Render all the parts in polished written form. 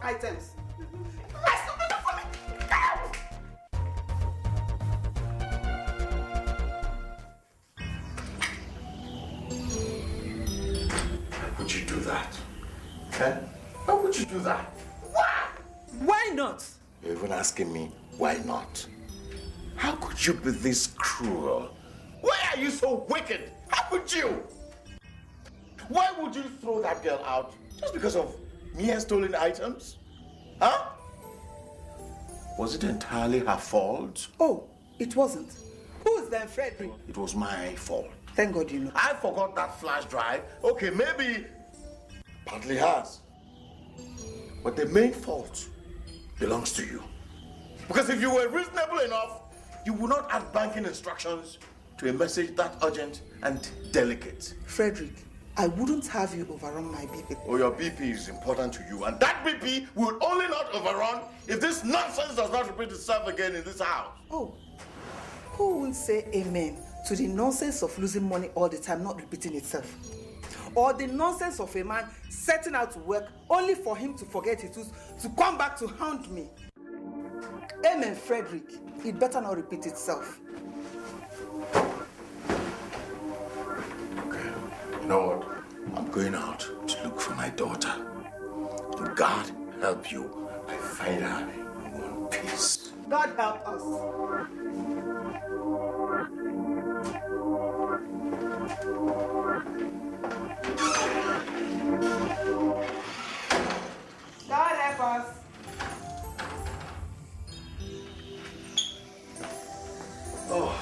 items. How would you do that? Huh? How would you do that? Why? Why not? You're even asking me, why not? How could you be this cruel? Why are you so wicked? How could you? Why would you throw that girl out just because of mere stolen items? Huh? Was it entirely her fault? Oh, it wasn't. Who is then Frederick? It was my fault. Thank God you know. I forgot that flash drive. Okay, maybe partly hers. But the main fault belongs to you. Because if you were reasonable enough, you would not add banking instructions to a message that urgent and delicate. Frederick, I wouldn't have you overrun my BP. Oh, your BP is important to you, and that BP will only not overrun if this nonsense does not repeat itself again in this house. Oh, who will say amen to the nonsense of losing money all the time not repeating itself? Or the nonsense of a man setting out to work only for him to forget his tools to come back to hound me? Amen, Frederick. It better not repeat itself. Okay, you know what? I'm going out to look for my daughter. And God help you, I find her in one piece. God help us. God help us. Oh.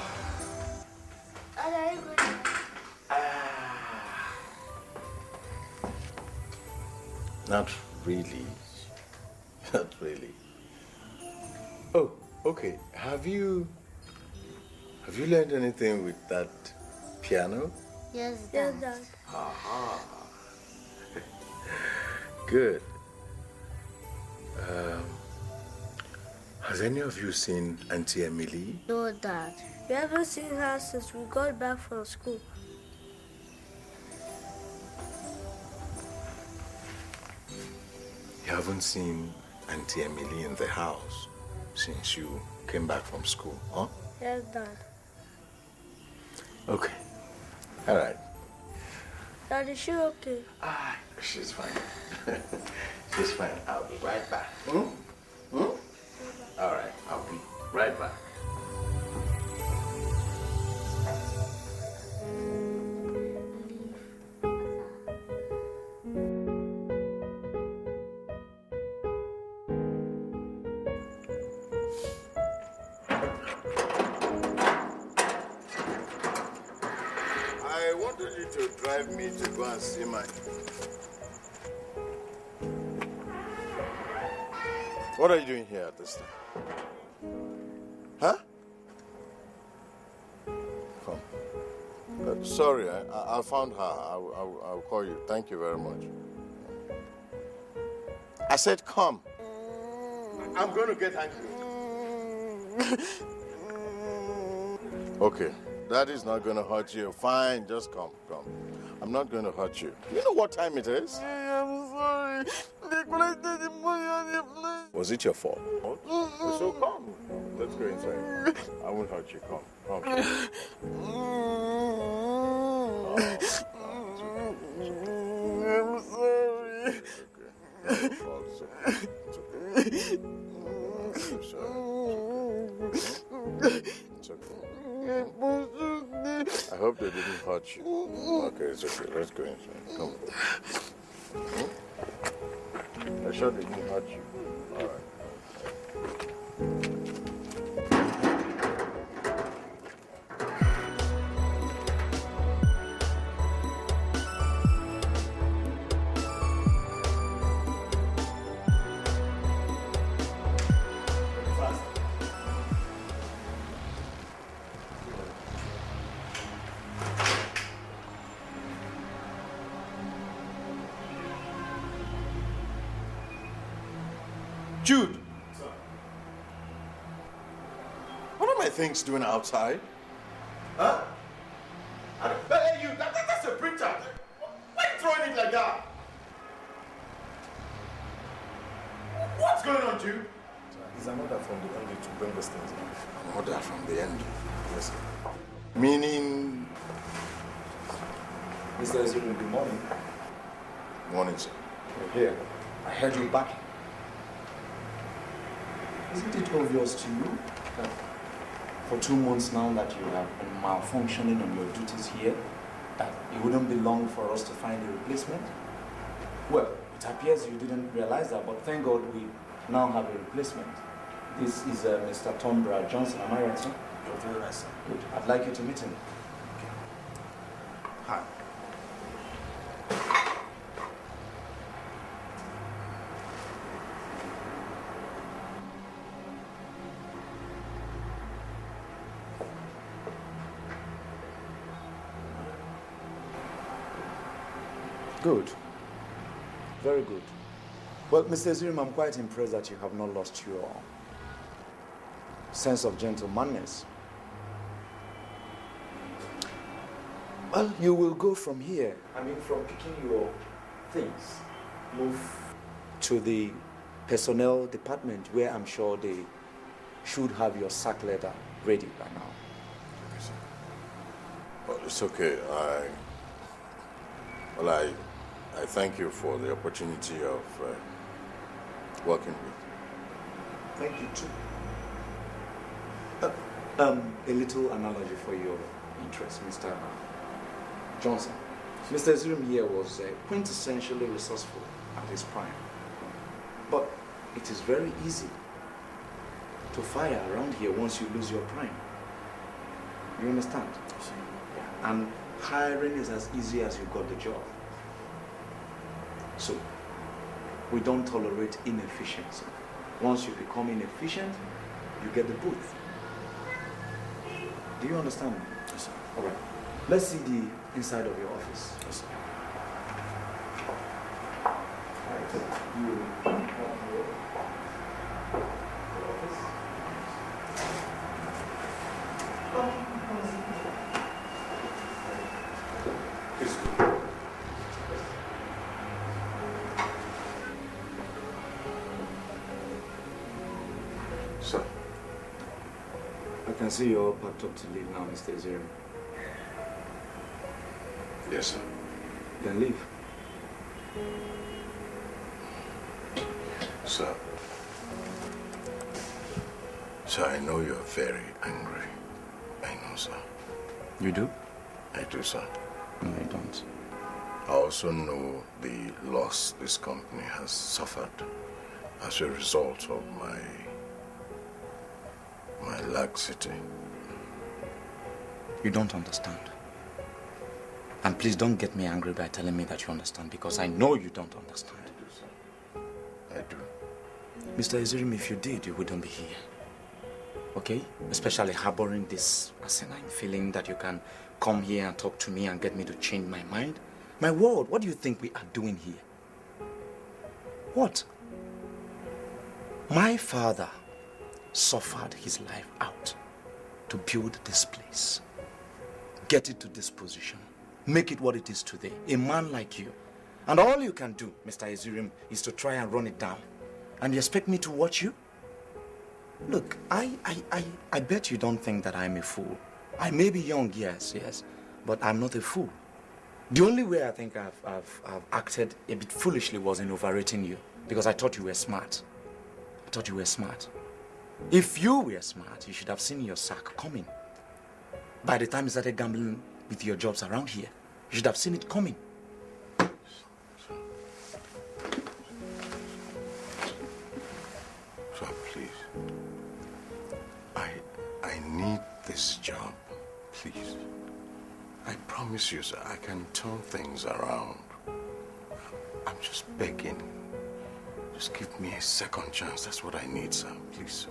Not really. Not really. Oh, okay. Have you learned anything with that piano? Yes, Dad. Aha. Good. Has any of you seen Auntie Emily? No, Dad. We haven't seen her since we got back from school. You haven't seen Auntie Emily in the house since you came back from school, huh? Yes, Dad. Okay. All right. Dad, is she okay? Ah, she's fine. She's fine. I'll be right back. All right, I'll be right back. I wanted you to drive me to go and see my... What are you doing here at this time? Huh? Come. Sorry, I found her. I'll call you. Thank you very much. I said come. I'm going to get angry. Okay. Daddy's not going to hurt you. Fine, just come. I'm not going to hurt you. You know what time it is? I'm sorry. They collected the money on the place. Was it your fault? So come. Let's go inside. I won't hurt you. Come. I'm sorry. It's okay. It's okay. It's okay. I hope they didn't hurt you. Okay, it's okay. Let's go inside. Come. I'm sure they didn't hurt you. All right. Jude! Sir. What are my things doing outside? Huh? Hey, you! That's a printer! Why are you throwing it like that? going on, Jew? It's an order from the MD to bring these things in. An order from the MD? Yes, sir. Meaning? Mr. Ezrin, good morning. Morning, sir. You're here. I heard you back. Isn't it obvious to you that for 2 months now that you have been malfunctioning on your duties here, that it wouldn't be long for us to find a replacement? Well, it appears you didn't realize that, but thank God we now have a replacement. This is Mr. Tombra Johnson. Am I right, sir? You're very right, sir. Good. I'd like you to meet him. Okay. Hi. Good. Very good. Well, Mr. Ezrim, I'm quite impressed that you have not lost your sense of gentlemanness. Well, you will go from here. I mean, from picking your things, move to the personnel department where I'm sure they should have your sack letter ready by now. Okay, sir. Well, it's okay. I thank you for the opportunity of working with. Thank you too. A little analogy for your interest, Mr. Johnson. Mr. Ezrim here was quintessentially resourceful at his prime. But it is very easy to fire around here once you lose your prime. You understand? Yeah. And hiring is as easy as you got the job. So, we don't tolerate inefficiency. Once you become inefficient, you get the boot. Do you understand me? Yes, sir. All right. Let's see the inside of your office. Yes, sir. All right. You come here. Your office. Please go. Sir. I can see you're all packed up to leave now, Mr. Ezrim. Yes, sir. Then leave. Sir. Sir, I know you're very angry. I know, sir. You do? I do, sir. No, I don't. I also know the loss this company has suffered as a result of my laxity. You don't understand. And please don't get me angry by telling me that you understand, because I know you don't understand. I do, sir. I do. Mr. Ezrim, if you did, you wouldn't be here. Okay? Especially harboring this asinine feeling that you can come here and talk to me and get me to change my mind. My word, what do you think we are doing here? What? My father suffered his life out to build this place, get it to this position, make it what it is today. A man like you. And all you can do, Mr. Ezrim, is to try and run it down. And you expect me to watch you? Look, I bet you don't think that I'm a fool. I may be young, yes, but I'm not a fool. The only way I think I've acted a bit foolishly was in overrating you, because I thought you were smart. I thought you were smart. If you were smart, you should have seen your sack coming. By the time you started gambling with your jobs around here, you should have seen it coming. Sir, please. I need this job, please. I promise you, sir, I can turn things around. I'm just begging. Just give me a second chance. That's what I need, sir. Please, sir.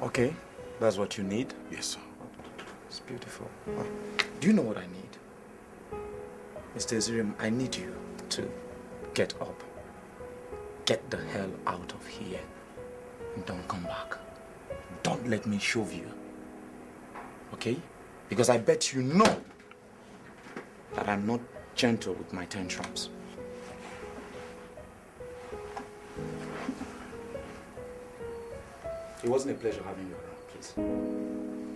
Okay, that's what you need? Yes, sir. It's beautiful. Do you know what I need? Mr. Ezrim, I need you to get up. Get the hell out of here. And don't come back. Don't let me shove you. Okay? Because I bet you know that I'm not gentle with my tantrums. It wasn't a pleasure having you around, please.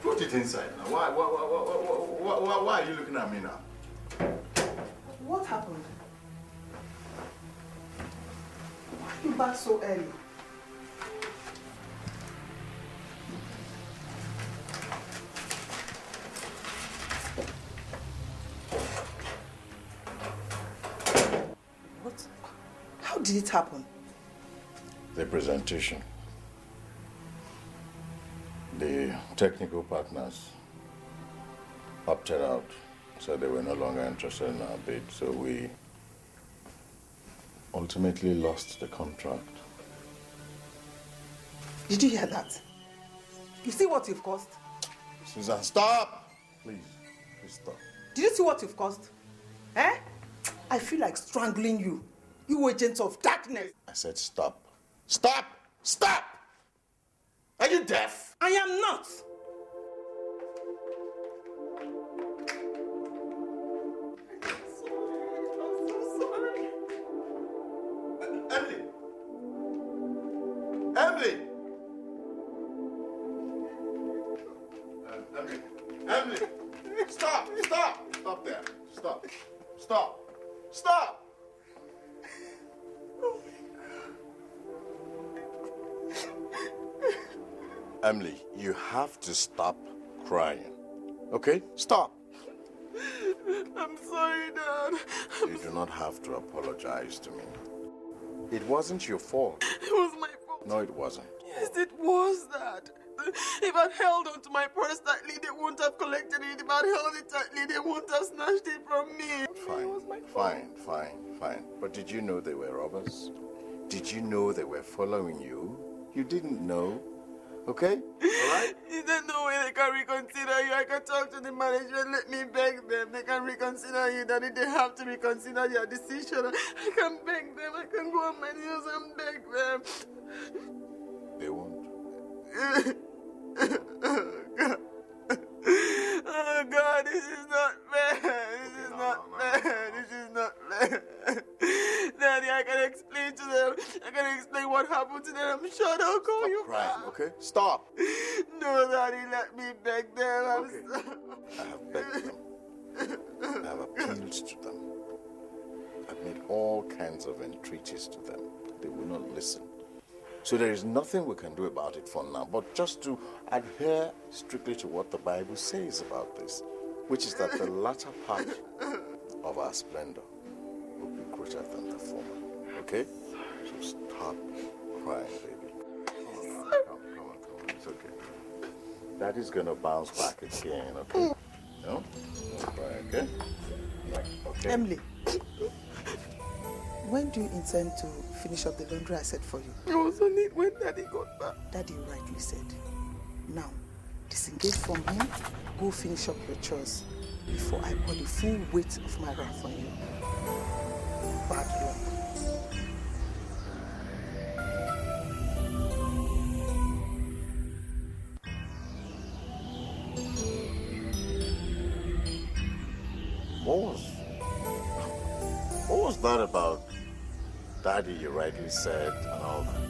Put it inside now. Why are you looking at me now? What happened? Why are you back so early? What? How did it happen? The presentation. The technical partners opted out, said they were no longer interested in our bid, so we ultimately lost the contract. Did you hear that? You see what you've caused? Susan, stop! Please stop. Did you see what you've caused? Eh? I feel like strangling you. You agents of darkness. I said stop. Stop! Stop! Are you deaf? I am not. Emily! Emily! Emily! Stop! Stop! Stop there. Stop. Stop. Stop! Emily, you have to stop crying. Okay? Stop. I'm sorry, Dad. You do not have to apologize to me. It wasn't your fault. It was my fault. No, it wasn't. Yes, it was, Dad. If I'd held on to my purse tightly, they wouldn't have collected it. If I'd held it tightly, they wouldn't have snatched it from me. Fine, It was my fault. fine. But did you know they were robbers? Did you know they were following you? You didn't know. Okay? All right? Is there no way they can reconsider you? I can talk to the management, let me beg them. They can reconsider you, Daddy. They have to reconsider their decision. I can beg them. I can go on my knees and beg them. They won't. Oh God, this is not fair. This is not fair. This is not fair. Daddy, I can explain to them. I can explain what happened to them. I'm sure they'll call you Crying, back. okay? Stop. No, Daddy, let me beg them. I'm Okay. sorry. I have begged them. I have appealed to them. I've made all kinds of entreaties to them. They will not listen. So there is nothing we can do about it for now, but just to adhere strictly to what the Bible says about this, which is that the latter part of our splendor will be greater than the former. Okay? So stop crying, baby. Come on. It's okay. Daddy's gonna bounce back again, okay? No? Don't cry, okay? Okay. Emily, when do you intend to finish up the laundry I set for you? I was on it when Daddy got back. Daddy rightly said. Now, disengage from him, go finish up your chores before I pour the full weight of my wrath on you. Bad luck. What was that about Daddy, you rightly said, and all that?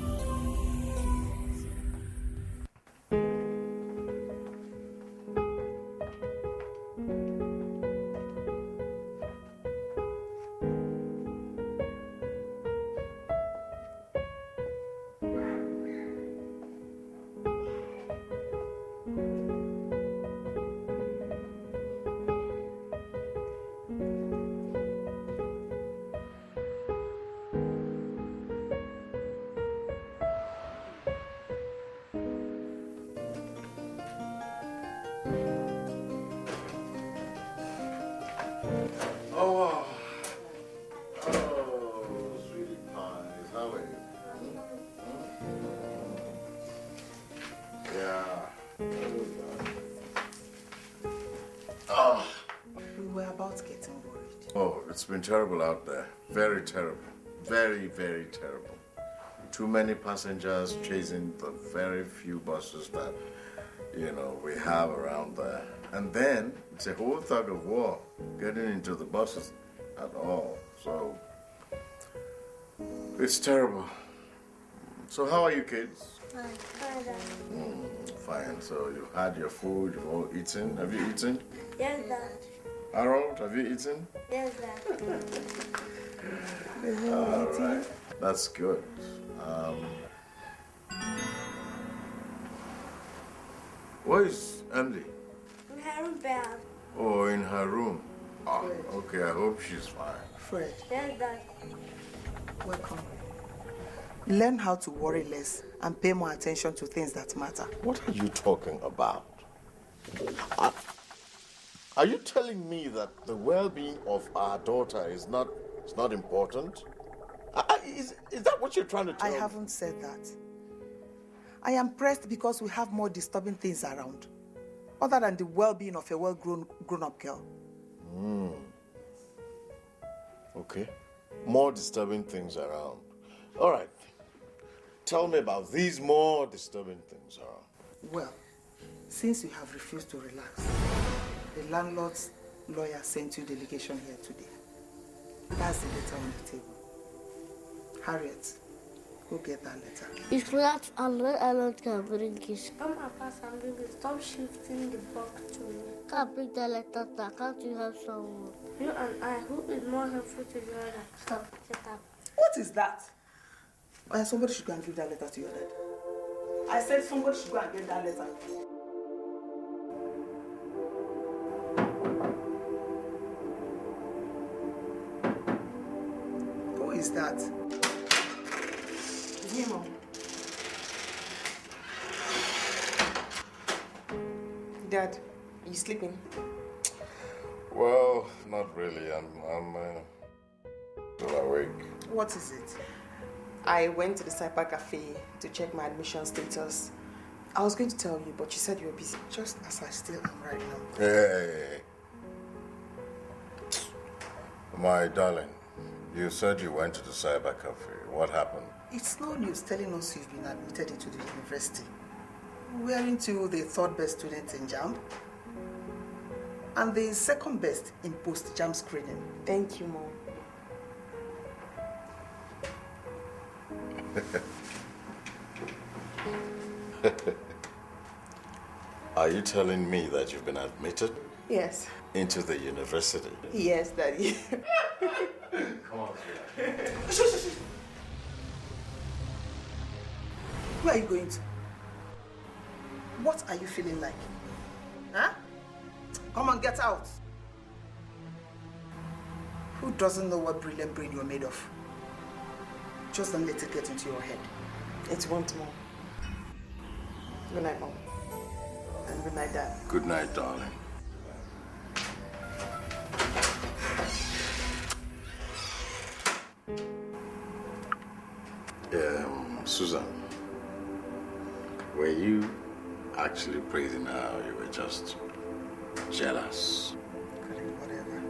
It's been terrible out there. Very terrible. Very, very terrible. Too many passengers chasing the very few buses that, we have around there. And then it's a whole tug of war getting into the buses at all. So it's terrible. So how are you kids? Fine. Fine. So you've had your food, you've all eaten. Have you eaten? Yes, Dad. Harold, have you eaten? Yes, Dad. All right. That's good. Where is Emily? In her room, Dad. Oh, in her room. Oh, okay, I hope she's fine. Fred. Yes, Dad. Welcome. Learn how to worry less and pay more attention to things that matter. What are you talking about? Are you telling me that the well-being of our daughter is not important? Is that what you're trying to tell me? I haven't said that. I am pressed because we have more disturbing things around, other than the well-being of a grown-up girl. Okay. More disturbing things around. All right. Tell me about these more disturbing things around. Well, since you have refused to relax, the landlord's lawyer sent you delegation here today. That's the letter on the table. Harriet, go get that letter. It's flat and I don't can bring it. Come and pass and bring it. Stop shifting the box to me. Can't bring the letter. Can't you have someone? You and I, who is more helpful to the other? Stop. Get up. What is that? Somebody should go and give that letter to your dad. I said somebody should go and get that letter. Who is that? It's me, Mom. Dad, are you sleeping? Well, not really. I'm still awake. What is it? I went to the Cyber Cafe to check my admission status. I was going to tell you, but you said you were busy. Just as I still am right now. Hey. My darling, you said you went to the Cyber Cafe. What happened? It's no news telling us you've been admitted into the university. Wearing you the third best student in JAMB and the second best in post-JAMB screening. Thank you, Mom. Are you telling me that you've been admitted? Yes. Into the university? Yes, Daddy. Come on, Where are you going to? What are you feeling like? Huh? Come on, get out. Who doesn't know what brilliant brain you're made of? Just don't let it get into your head. It won't, Mom. Good night, Mom. And good night, Dad. Good night, darling. Susan, were you actually praising her or you were just jealous? Whatever.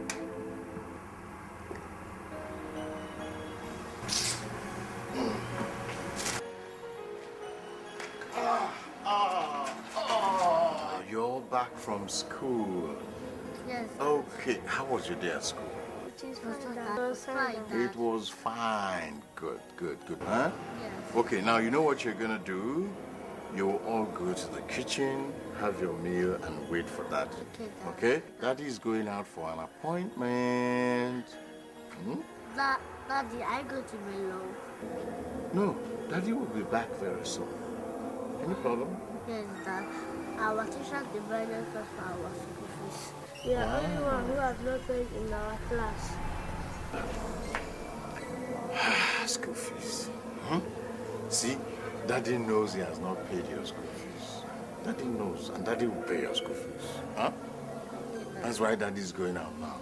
You're back from school. Yes. Okay, how was your day at school? It was fine. Good. Huh? Yes. Okay, now you know what you're gonna do? You'll all go to the kitchen, have your meal, and wait for Daddy. Okay, Dad. Okay? Daddy's going out for an appointment. Daddy, I go to below. No, Daddy will be back very soon. Any problem? Yes, Dad. Our teacher divided us for our school fees. We are only one who has not paid in our class. School fees. See, Daddy knows he has not paid your school fees. Daddy knows, and Daddy will pay your school fees. Huh? That's why Daddy's going out now.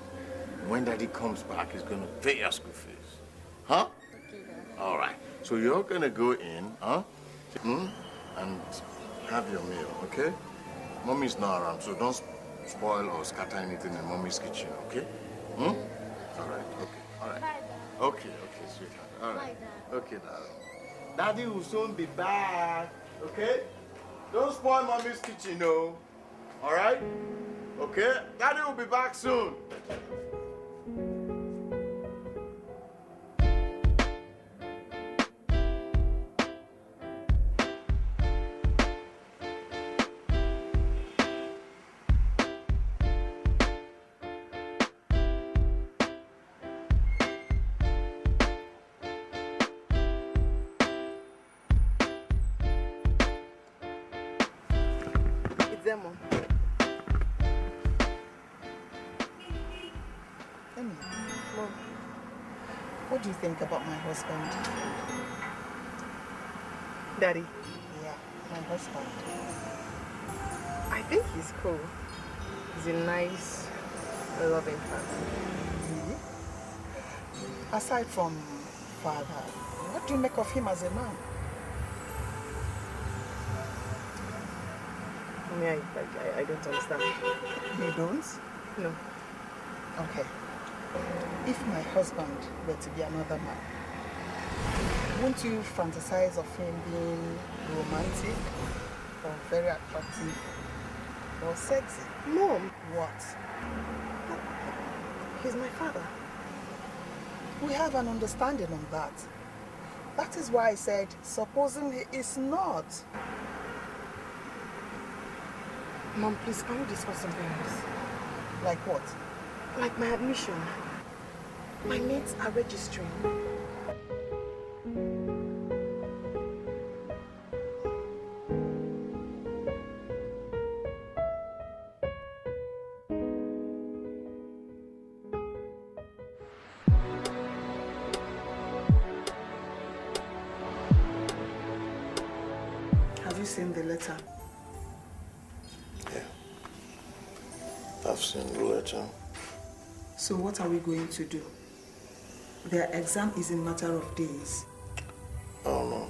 When Daddy comes back, he's going to pay your school fees. Huh? Okay, Dad. All right. So you're going to go in, huh? And have your meal, okay? Mommy's not around, so don't spoil or scatter anything in Mommy's kitchen, okay? All right, okay, all right. Bye, Dad. Okay, sweetheart. All right. Bye, Dad. Okay, darling. Daddy will soon be back, okay? Don't spoil Mommy's kitchen, no. All right? Okay? Daddy will be back soon. Mom. Emily, Mom. what do you think about my husband? Daddy. Yeah, my husband. I think he's cool. He's a nice, loving father. Really? Aside from father, what do you make of him as a man? Yeah, I don't understand. You don't? No. Okay. If my husband were to be another man, won't you fantasize of him being romantic or very attractive or sexy? Mom, What? he's my father. We have an understanding on that. That is why I said, supposing he is not. Mom, please, can we discuss something else? Like what? Like my admission. My mates are registering. Have you seen the letter? Yeah. I've seen the letter. So what are we going to do? Their exam is in a matter of days. Oh no.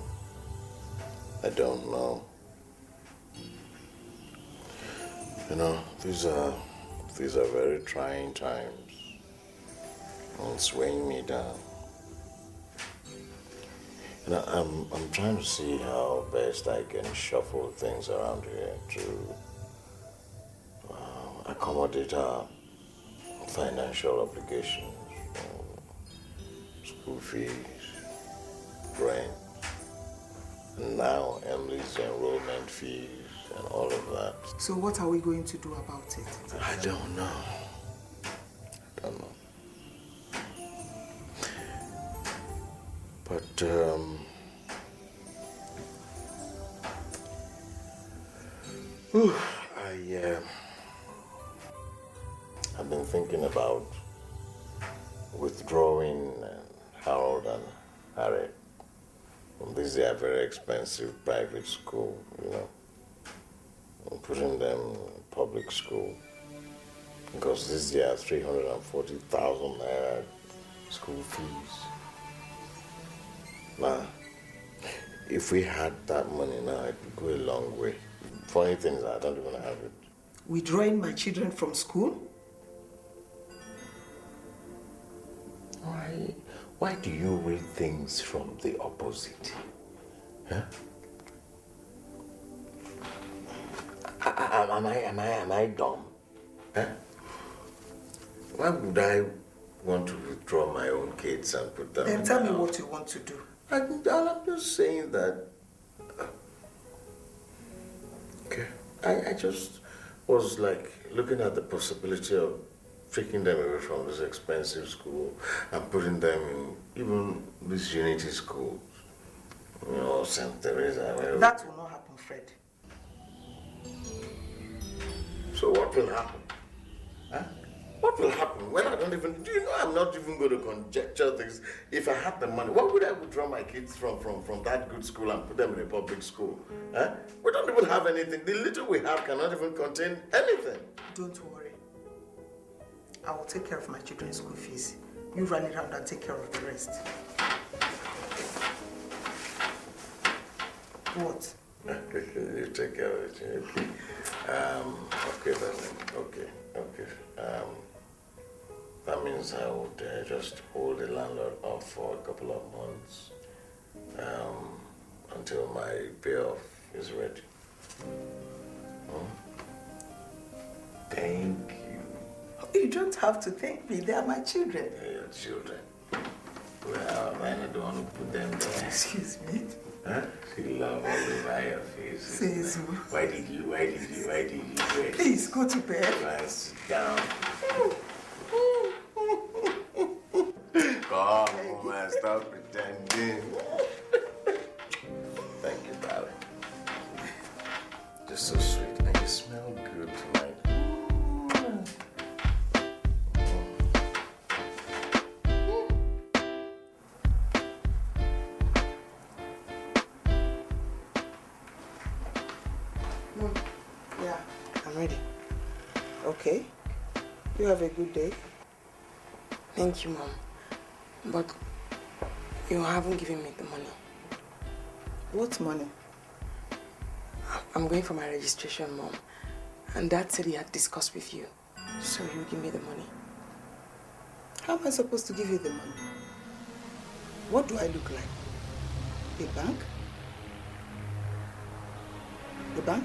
I don't know. You know, these are very trying times. It's weighing me down. You know, I'm trying to see how best I can shuffle things around here to accommodate our financial obligations, school fees, rent, and now Emily's enrollment fees and all of that. So what are we going to do about it? I don't know. But, I've been thinking about withdrawing Harold and Harriet from this their very expensive private school, you know, and putting them in public school. Because this year 340,000 naira school fees. Now, if we had that money now, it would go a long way. Funny things, I don't even have it. Withdrawing my children from school? Why do you read things from the opposite? Huh? Am I dumb? Huh? Why would I want to withdraw my own kids and put them in Then tell me house? what you want to do. I'm just saying that. Okay. I just was like looking at the possibility of taking them away from this expensive school and putting them in even this Unity school. You know, St. Teresa. That will not happen, Fred. So what will happen? Huh? What will happen when I don't even, do you know I'm not even going to conjecture things. If I had the money, why would I withdraw my kids from that good school and put them in a public school? Huh? We don't even have anything. The little we have cannot even contain anything. Don't worry. I will take care of my children's school fees. You run around and take care of the rest. What? You take care of it. Okay. Okay, darling. Okay. That means I would just hold the landlord off for a couple of months until my payoff is ready. Thank you. You don't have to thank me. They are my children. They're your children. Well, I don't want to put them there. Excuse me. Huh? See love all over your face. Say so. Why did you? Please, go to bed. Right, sit down. Come on, stop pretending. Thank you, darling. You're so sweet and you smell good tonight. Yeah, I'm ready. Okay. You have a good day. Thank you, Mom. But you haven't given me the money. What money? I'm going for my registration, Mom. And Dad said he had discussed with you. So you give me the money. How am I supposed to give you the money? What do I look like? A bank? The bank?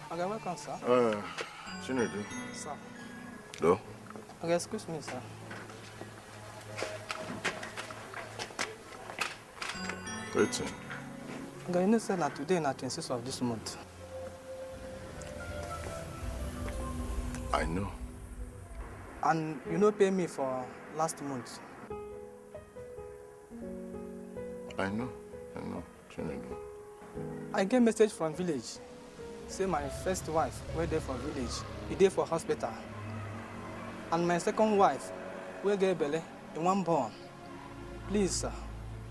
Okay, welcome, sir. Chinedu. Sir. No? Okay, excuse me, sir. Wait. Okay, you know, sir, that today is 26th of this month. I know. And you know, pay me for last month. I know. Chinedu. I get message from village. Say my first wife went there for village, he there for hospital. And my second wife, we get belly in one born. Please, sir,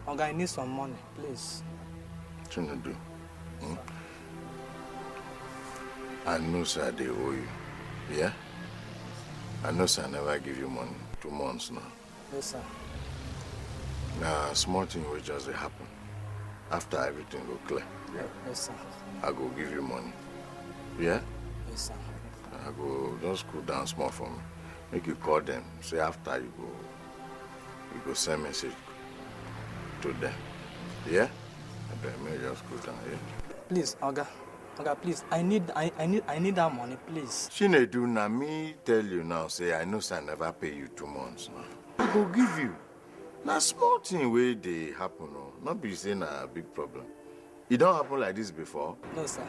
I need some money, please. Chinedu. I know, sir, they owe you. Yeah? I know, sir, I never give you money. 2 months now. Yes, sir. Now, small thing will just happen. After everything go clear. Yes, sir. I go give you money. Yeah? Yes, sir. I go just cool down small for me. Make you call them. Say after you go send message to them. Yeah? I bet me just cool down, yeah? Please, Oga, Okay, please, I need that money, please. Chinedu, na me tell you now, say I know say I never pay you 2 months now. I go give you. Na small thing wey dey happen, no. Not be saying a big problem. It don't happen like this before. No, sir.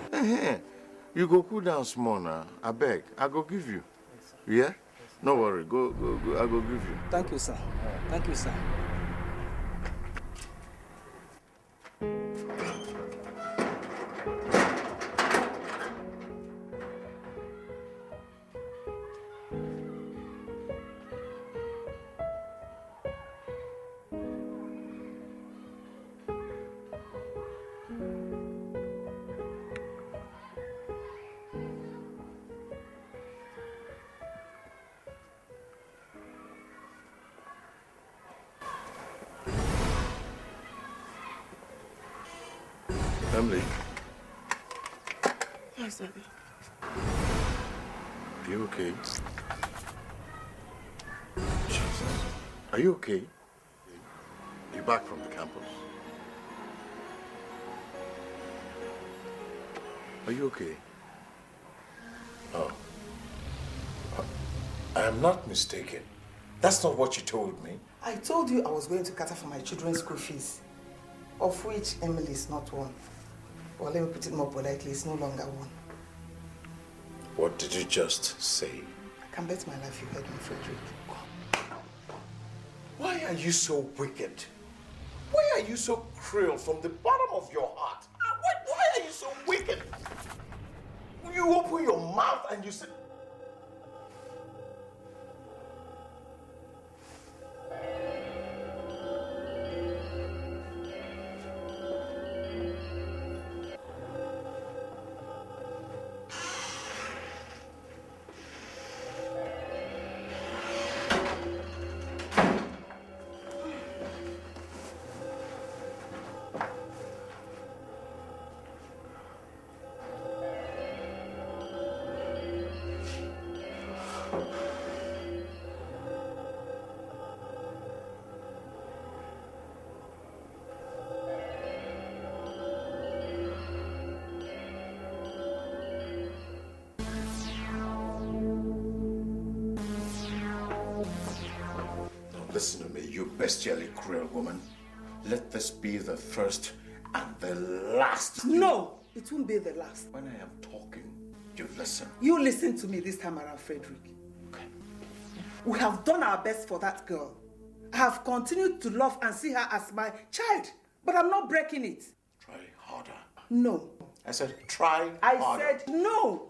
You go cool down small now. I beg. I go give you. Yeah? Yes, no worry. Go. I go give you. Thank you, sir. Thank you, sir. Emily. Yes, Daddy. Are you okay? Jesus. Are you okay? You back from the campus? Are you okay? Oh. I am not mistaken. That's not what you told me. I told you I was going to cater for my children's school fees, of which Emily is not one. Or let me put it more politely, it's no longer one. What did you just say? I can bet my life you heard me, Frederick. Why are you so wicked? Why are you so cruel from the bottom of your heart? Why are you so wicked? You open your mouth and you say... Listen to me, you bestially cruel woman. Let this be the first and the last. No, it won't be the last. When I am talking, you listen. You listen to me this time around, Frederick. Okay. We have done our best for that girl. I have continued to love and see her as my child, but I'm not breaking it. Try harder. No. I said try harder. I said no.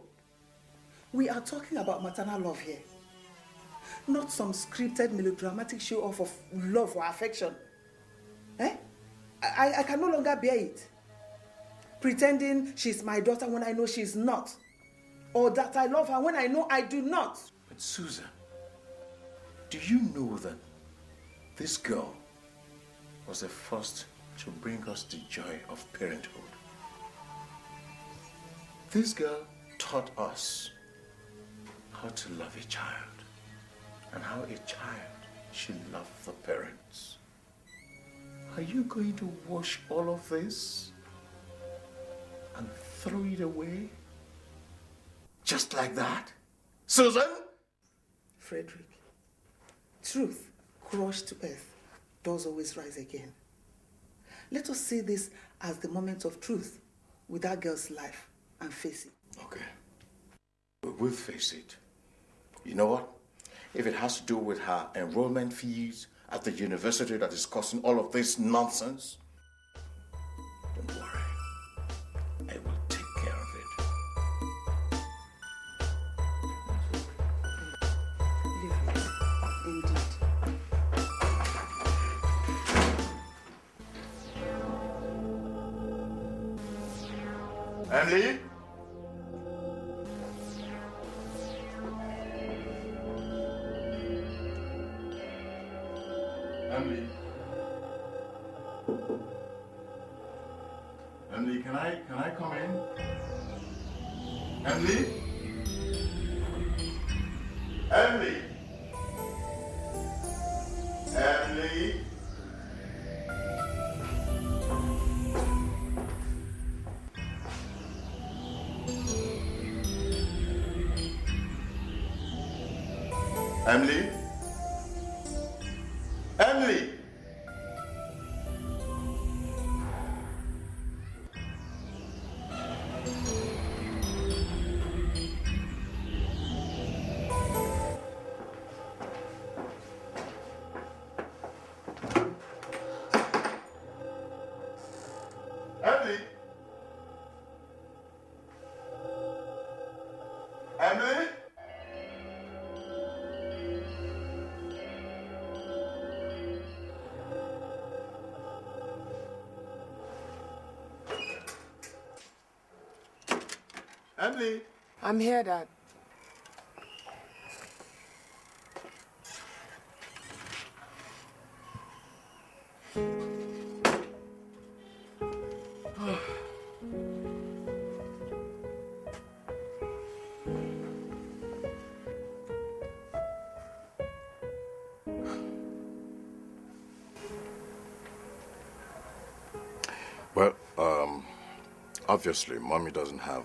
We are talking about maternal love here. Not some scripted melodramatic show off of love or affection. I can no longer bear it. Pretending she's my daughter when I know she's not. Or that I love her when I know I do not. But Susan, do you know that this girl was the first to bring us the joy of parenthood? This girl taught us how to love a child and how a child should love the parents. Are you going to wash all of this and throw it away? Just like that? Susan? Frederick, truth crushed to earth does always rise again. Let us see this as the moment of truth with that girl's life and face it. Okay. We will face it. You know what? If it has to do with her enrollment fees at the university that is causing all of this nonsense, don't worry. I will take care of it. Leave it. Indeed. Emily? Emily? Emily, can I come in? Emily? Emily? Emily? Emily? Emily! Emily? Emily? Emily? I'm here, Dad. Well, obviously, Mommy doesn't have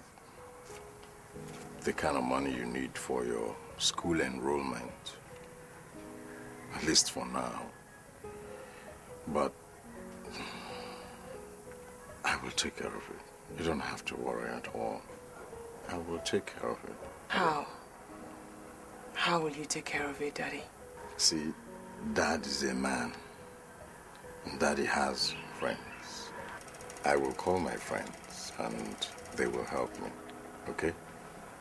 the kind of money you need for your school enrollment. At least for now. But I will take care of it. You don't have to worry at all. I will take care of it. How? How will you take care of it, Daddy? See, Dad is a man. And Daddy has friends. I will call my friends and they will help me. Okay?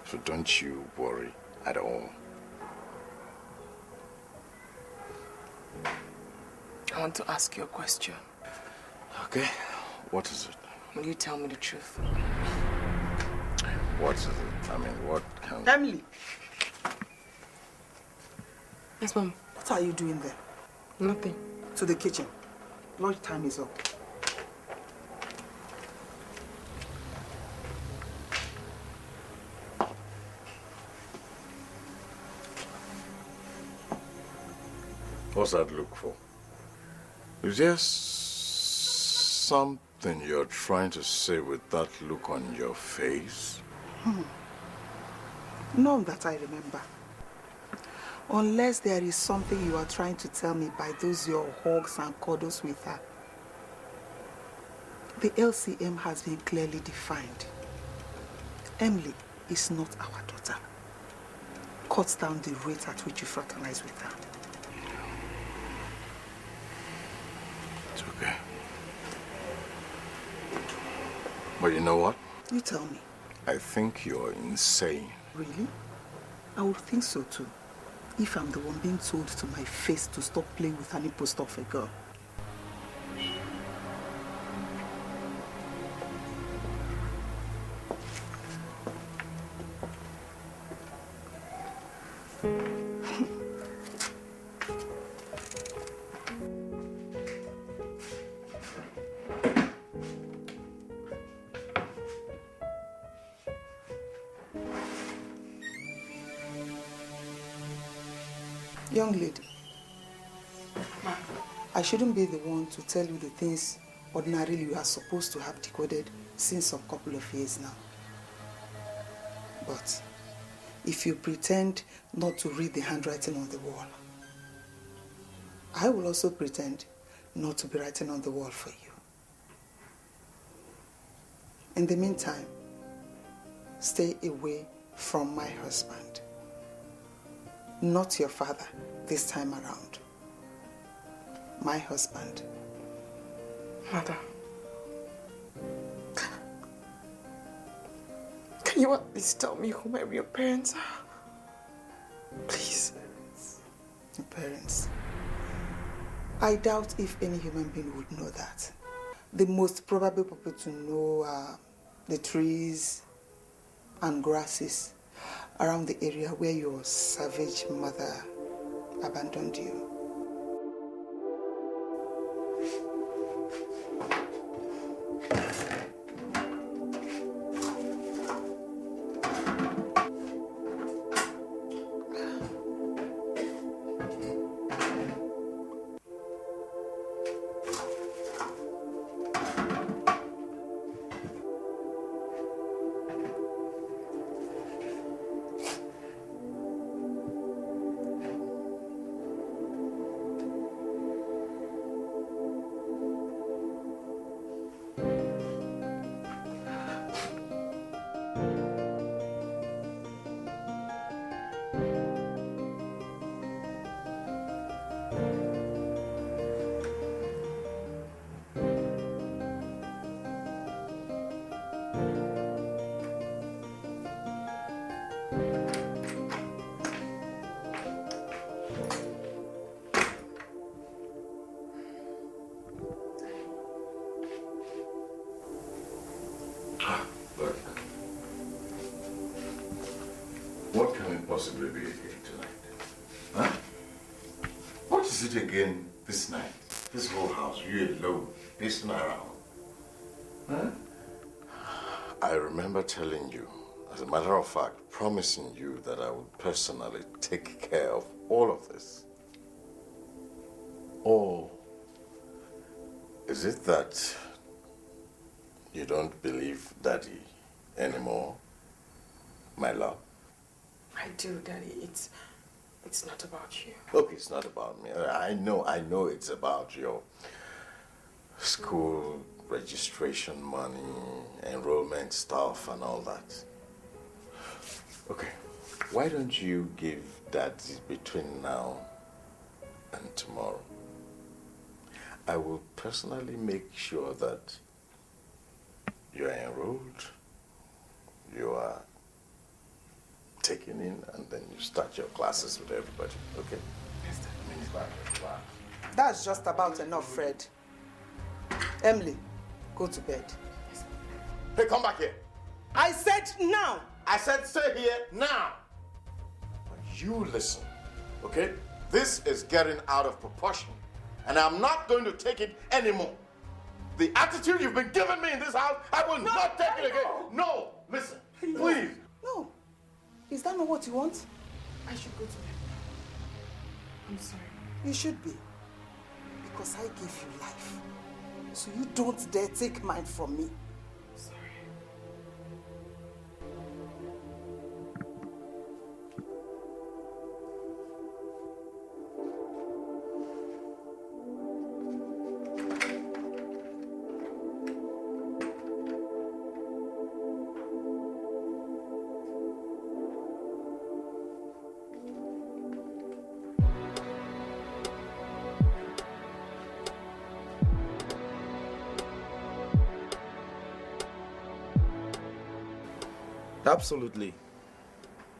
So don't you worry at all. I want to ask you a question. Okay? What is it? Will you tell me the truth? What is it? I mean, what can... Emily, Yes, Mom. what are you doing there? Nothing. To the kitchen. Lunch time is up. What's that look for? Is there something you're trying to say with that look on your face? None that I remember. Unless there is something you are trying to tell me by those your hugs and cuddles with her. The LCM has been clearly defined. Emily is not our daughter. Cut down the rate at which you fraternize with her. It's okay. But you know what? You tell me. I think you're insane. Really? I would think so too. If I'm the one being told to my face to stop playing with an imposter of a girl. Young lady, I shouldn't be the one to tell you the things ordinarily you are supposed to have decoded since a couple of years now. But if you pretend not to read the handwriting on the wall, I will also pretend not to be writing on the wall for you. In the meantime, stay away from my husband. Not your father this time around. My husband. Mother. Can you at least tell me who my real parents are? Please. Your parents. I doubt if any human being would know that. The most probable people to know are the trees and grasses around the area where your savage mother abandoned you. Look. What can it possibly be again tonight? Huh? What is it again this night? This whole house, you alone, pacing around. Huh? I remember telling you, as a matter of fact, promising you that I would personally take care of all of this. Or is it that you don't believe Daddy anymore, my love? I do, Daddy. It's not about you. Look, it's not about me. I know it's about your school registration money, enrollment stuff and all that. Okay, why don't you give Daddy between now and tomorrow? I will personally make sure that you are enrolled, you are taken in, and then you start your classes with everybody, okay? Yes, Daddy. That's just about enough, Fred. Emily, go to bed. Hey, come back here. I said now. I said stay here now. You listen, okay? This is getting out of proportion, and I'm not going to take it anymore. The attitude you've been giving me in this house, I will not take it again. No, listen, please. No. Is that not what you want? I should go to bed. I'm sorry. You should be. Because I give you life. So you don't dare take mine from me. Sorry. Absolutely.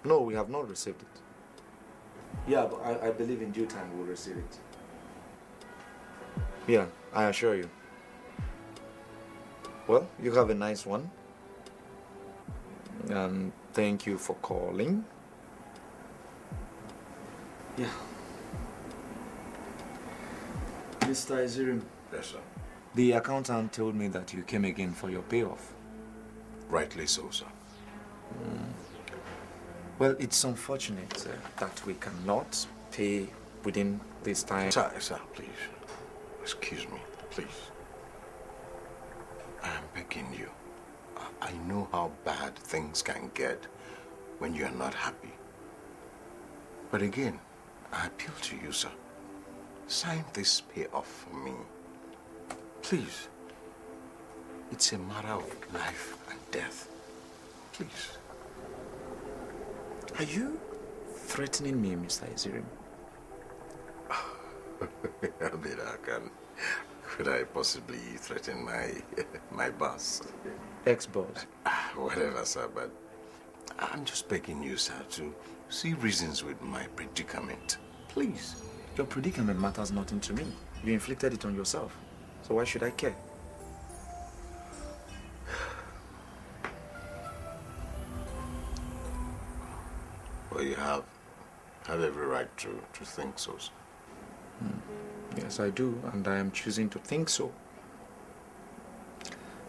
No, we have not received it. Yeah, but I believe in due time we'll receive it. Yeah, I assure you. Well, you have a nice one. And thank you for calling. Yeah. Mr. Ezirim. Yes, sir. The accountant told me that you came again for your payoff. Rightly so, sir. Well, it's unfortunate that we cannot pay within this time. Sir, please. Excuse me, please. I am begging you. I know how bad things can get when you are not happy. But again, I appeal to you, sir. Sign this payoff for me. Please. It's a matter of life and death. Please. Are you threatening me, Mr. Ezirim? I mean, could I possibly threaten my boss? Ex-boss? Whatever, sir, but I'm just begging you, sir, to see reasons with my predicament. Please. Your predicament matters nothing to me. You inflicted it on yourself. So why should I care? Well, you have every right to think so, sir. Yes, I do, and I am choosing to think so.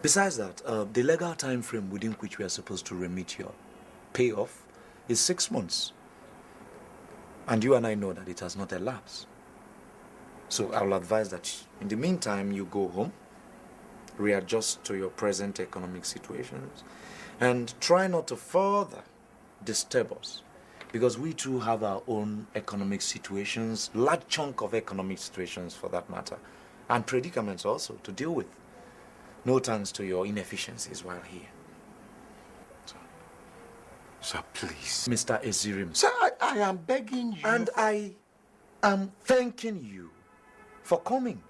Besides that, the legal time frame within which we are supposed to remit your payoff is 6 months. And you and I know that it has not elapsed. So I will advise that in the meantime, you go home, readjust to your present economic situations, and try not to further disturb us. Because we too have our own economic situations, large chunk of economic situations for that matter, and predicaments also to deal with. No thanks to your inefficiencies while here. Sir, please. Mr. Ezirim. Sir, I am begging you. And I am thanking you for coming.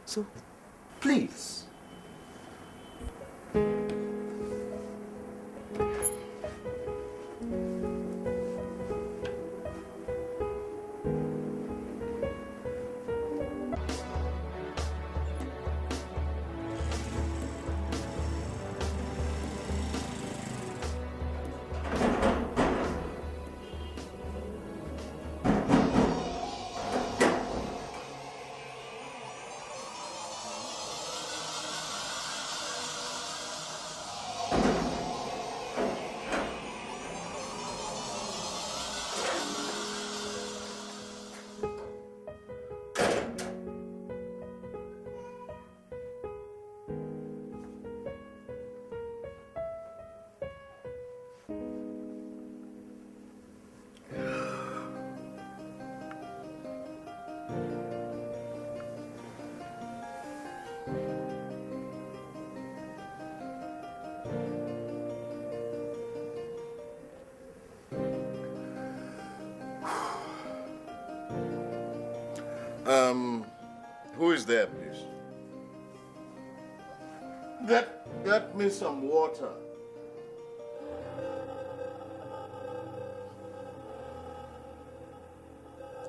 So, please. Who is there, please? Get me some water.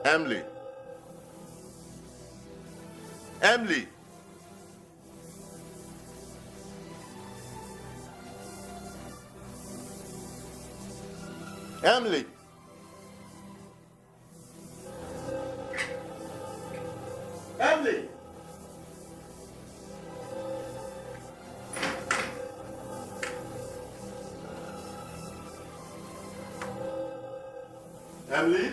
Emily. Emily. Emily. Emily. Emily. Emily.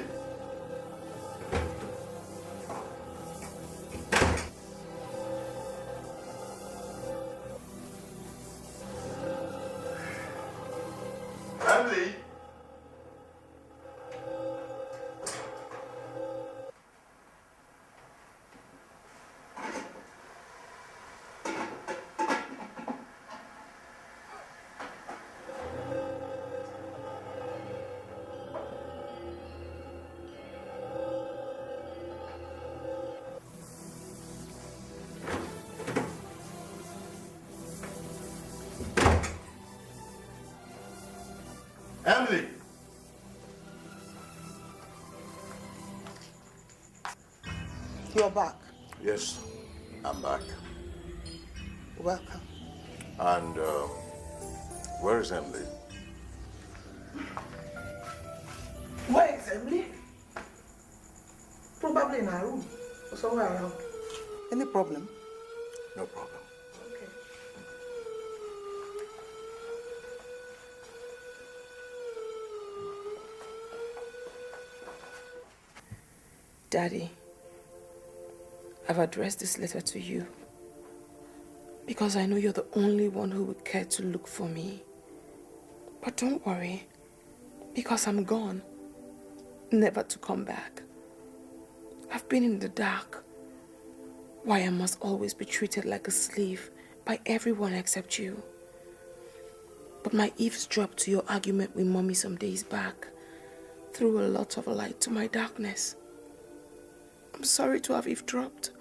Emily. You're back. Yes, I'm back. Welcome. And where is Emily? Where is Emily? Probably in her room or somewhere around. Any problem? No problem. Okay. Daddy, I've addressed this letter to you because I know you're the only one who would care to look for me. But don't worry, because I'm gone, never to come back. I've been in the dark. Why I must always be treated like a slave by everyone except you. But my eavesdrop to your argument with Mommy some days back threw a lot of light to my darkness. I'm sorry to have eavesdropped,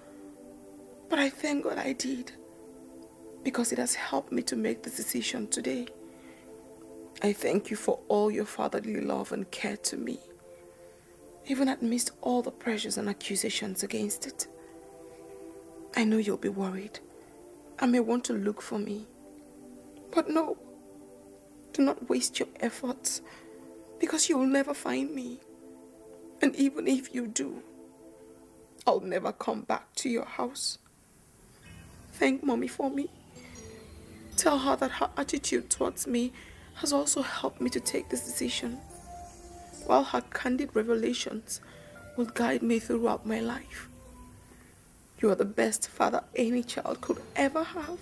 but I thank God I did, because it has helped me to make this decision today. I thank you for all your fatherly love and care to me, even amidst all the pressures and accusations against it. I know you'll be worried. I may want to look for me, but no, do not waste your efforts, because you'll never find me. And even if you do, I'll never come back to your house. Thank Mommy for me. Tell her that her attitude towards me has also helped me to take this decision, while her candid revelations will guide me throughout my life. You are the best father any child could ever have.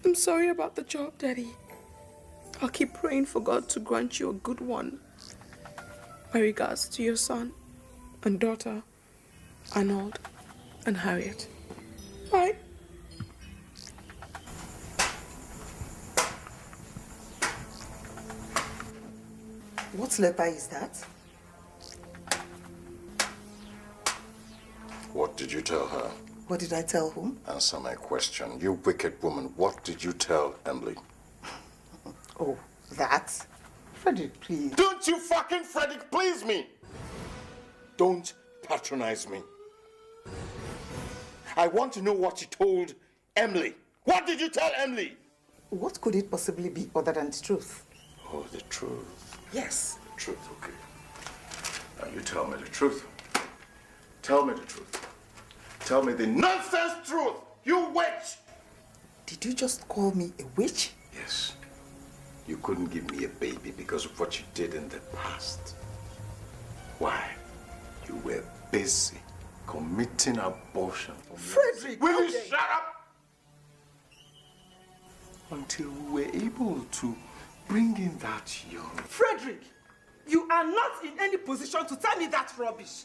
I'm sorry about the job, Daddy. I'll keep praying for God to grant you a good one. My regards to your son and daughter, Arnold and Harriet. Bye. What letter is that? What did you tell her? What did I tell whom? Answer my question. You wicked woman, what did you tell Emily? Oh, that? Frederick, please. Don't you fucking Frederick please me! Don't patronize me. I want to know what you told Emily. What did you tell Emily? What could it possibly be other than the truth? Oh, the truth. Yes. The truth, okay. Now you tell me the truth. Tell me the truth. Tell me the nonsense truth, you witch! Did you just call me a witch? Yes. You couldn't give me a baby because of what you did in the past. Why? You were busy committing abortion. Frederick! Will you shut up? Until we were able to bring in that young. Frederick! You are not in any position to tell me that rubbish.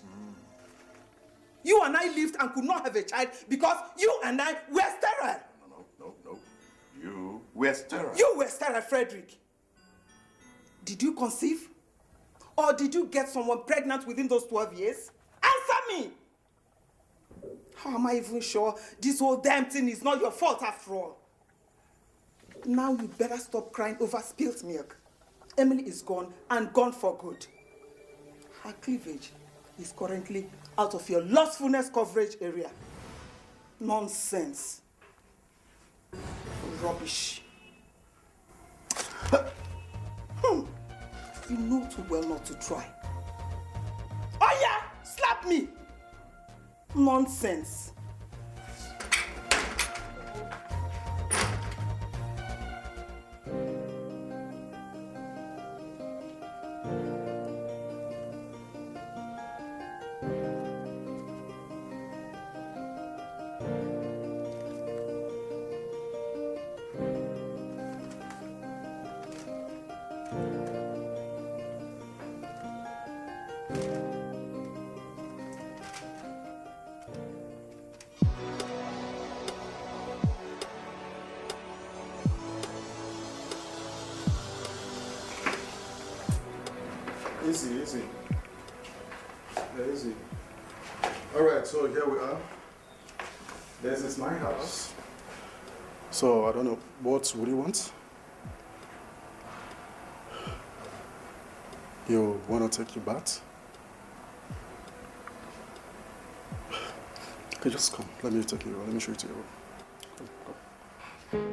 You and I lived and could not have a child because you and I were sterile. No. You were sterile. You were sterile, Frederick. Did you conceive? Or did you get someone pregnant within those 12 years? Answer me! How am I even sure this whole damn thing is not your fault after all? Now you better stop crying over spilt milk. Emily is gone and gone for good. Her cleavage is currently out of your lustfulness coverage area. Nonsense. Rubbish. You know too well not to try. Oh yeah, slap me. Nonsense. Easy. Yeah, easy. Alright, so here we are. This is my house. So, I don't know, what would you want? You want to take your bath? Okay, just come. Let me take you. Let me show you to your room. Come.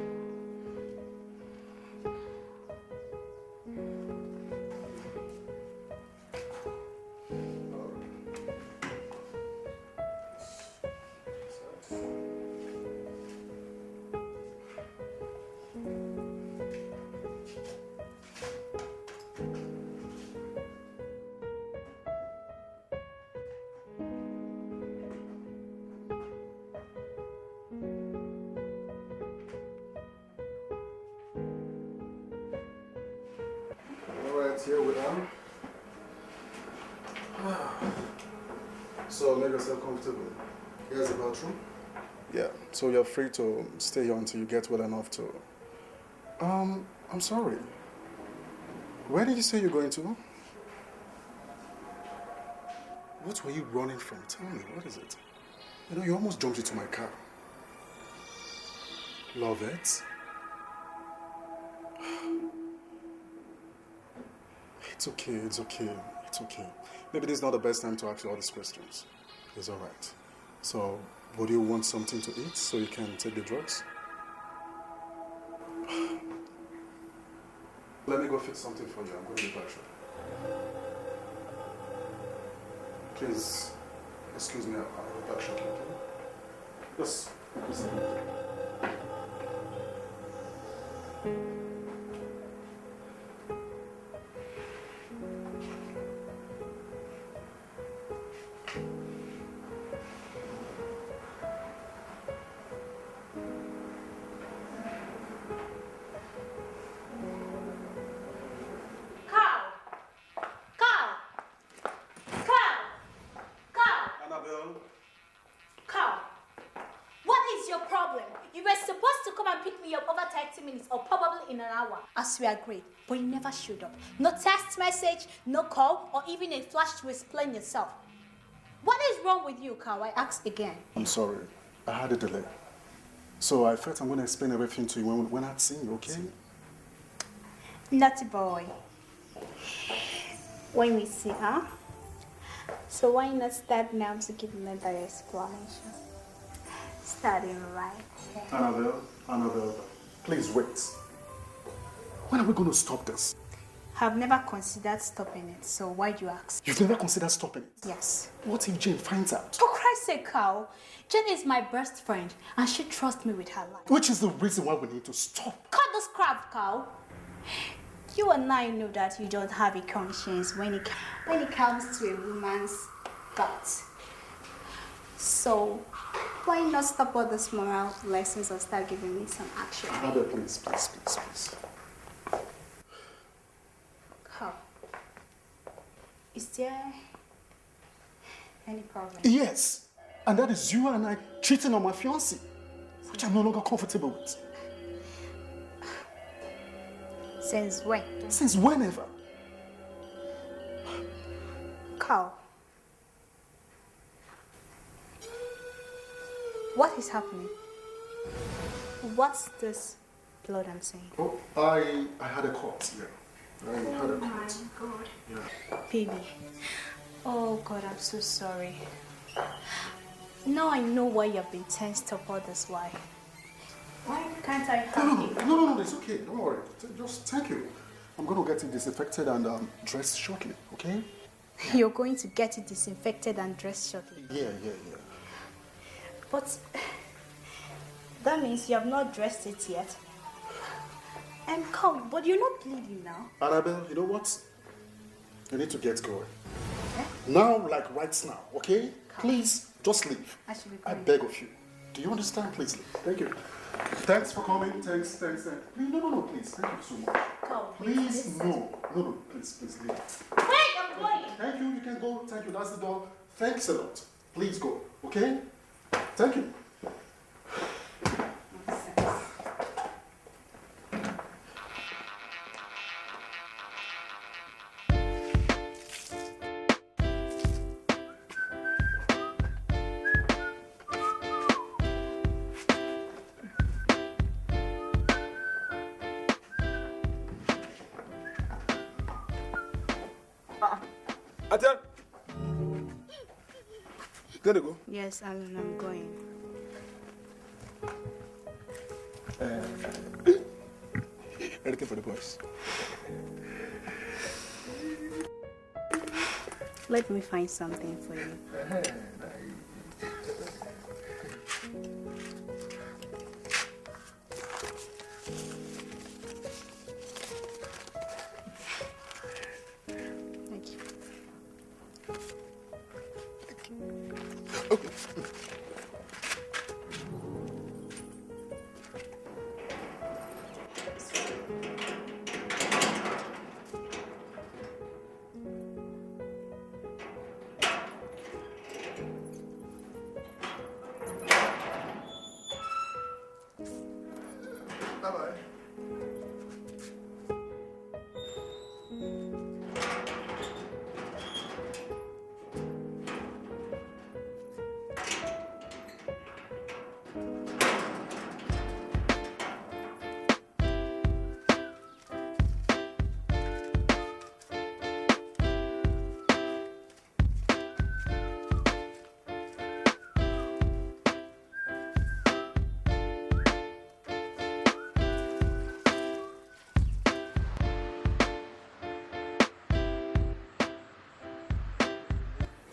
Here we are. So make yourself comfortable. Here's the bathroom. Yeah, so you're free to stay here until you get well enough to... I'm sorry. Where did you say you're going to? What were you running from? Tell me, what is it? You know, you almost jumped into my car. Love it? It's okay. Maybe this is not the best time to ask you all these questions. It's all right. So, would you want something to eat so you can take the drugs? Let me go fix something for you. I'm going to the bathroom. Please, excuse me, I'll back shortly, okay? Yes. As we agreed, but you never showed up. No text message, no call, or even a flash to explain yourself. What is wrong with you, Carl? I asked again. I'm sorry. I had a delay. So I felt I'm going to explain everything to you when I'd seen you, okay? Naughty boy. When we see her, so why not start now to give me the explanation? Starting right here. Annabelle, please wait. When are we going to stop this? I've never considered stopping it, so why do you ask? You've never considered stopping it? Yes. What if Jane finds out? For Christ's sake, Carl. Jane is my best friend, and she trusts me with her life. Which is the reason why we need to stop. Cut this crap, Carl. You and I know that you don't have a conscience when it comes to a woman's gut. So, why not stop all these moral lessons and start giving me some action? Annabelle, please. Carl, is there any problem? Yes, and that is you and I cheating on my fiancé, which I'm no longer comfortable with. Since when? Since whenever. Carl. What is happening? What's this blood I'm seeing? Oh, I had a cut, yeah. I had a cut. Oh my God. Yeah. Baby. Oh God, I'm so sorry. Now I know why you've been tensed up all this while. Why can't I help you? No, it's okay. Don't worry. Just thank you. I'm going to get it disinfected and dressed shortly, okay? You're going to get it disinfected and dressed shortly? Yeah. But that means you have not dressed it yet. Come, but you're not bleeding now. Annabelle, you know what? You need to get going. Now, like right now, okay? Please, just leave. I should be going. I beg of you. Do you understand? Please leave. Thank you. Thanks for coming. Thanks. No, please. Thank you so much. Come, Please, no, please leave. Wait, I'm going. Thank you, you can go. Thank you, that's the door. Thanks a lot. Please go, okay? Thank you. Atian! Gotta go. Yes, I'm going. Anything for the boys? Let me find something for you. Thank you. Okay. Bye-bye.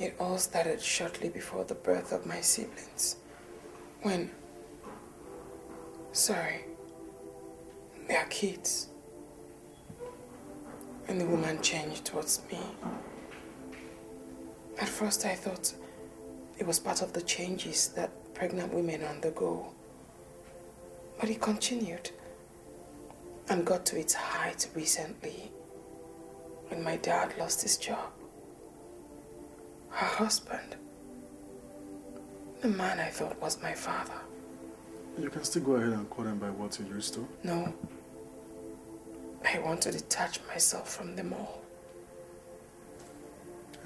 It all started shortly before the birth of my siblings. They are kids. And the woman changed towards me. At first I thought it was part of the changes that pregnant women undergo. But it continued and got to its height recently when my dad lost his job. Her husband, the man I thought was my father. You can still go ahead and call them by what you used to. No. I want to detach myself from them all.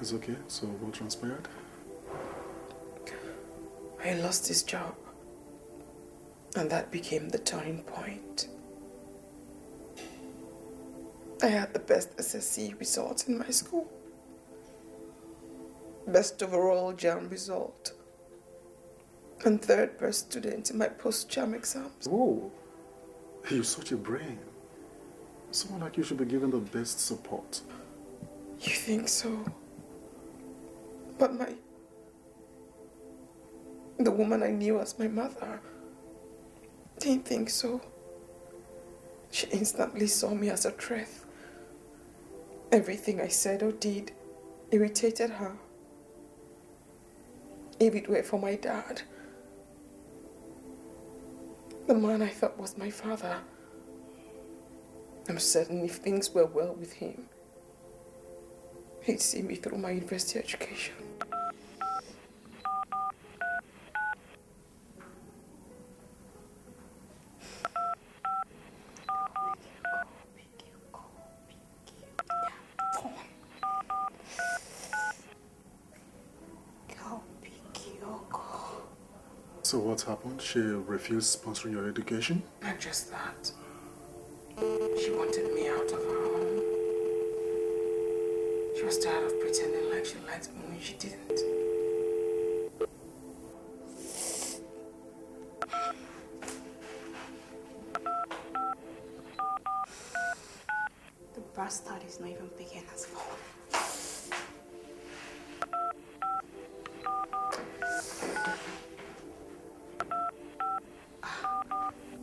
It's okay. So what transpired? I lost his job. And that became the turning point. I had the best SSC result in my school. Best overall JAM result. And third best student in my post-JAM exams. Whoa, you're such a brain. Someone like you should be given the best support. You think so? But the woman I knew as my mother didn't think so. She instantly saw me as a threat. Everything I said or did irritated her. If it were for my dad, the man I thought was my father, I'm certain if things were well with him, he'd see me through my university education. So what happened? She refused sponsoring your education? Not just that. She wanted me out of her home. She was tired of pretending like she liked me when she didn't. The bastard is not even picking his phone.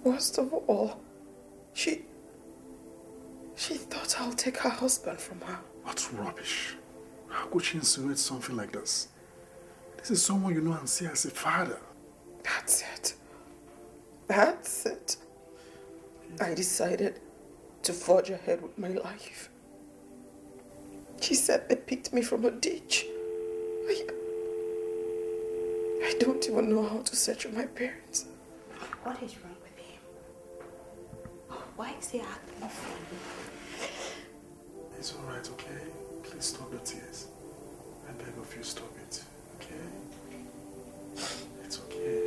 Worst of all, she thought I'll take her husband from her. What rubbish. How could she insinuate something like this? This is someone you know and see as a father. That's it. That's it. I decided to forge ahead with my life. She said they picked me from a ditch. I don't even know how to search for my parents. What is wrong with him? Why is he acting funny? It's alright, okay? Please stop your tears. I beg of you, stop it, okay? It's okay.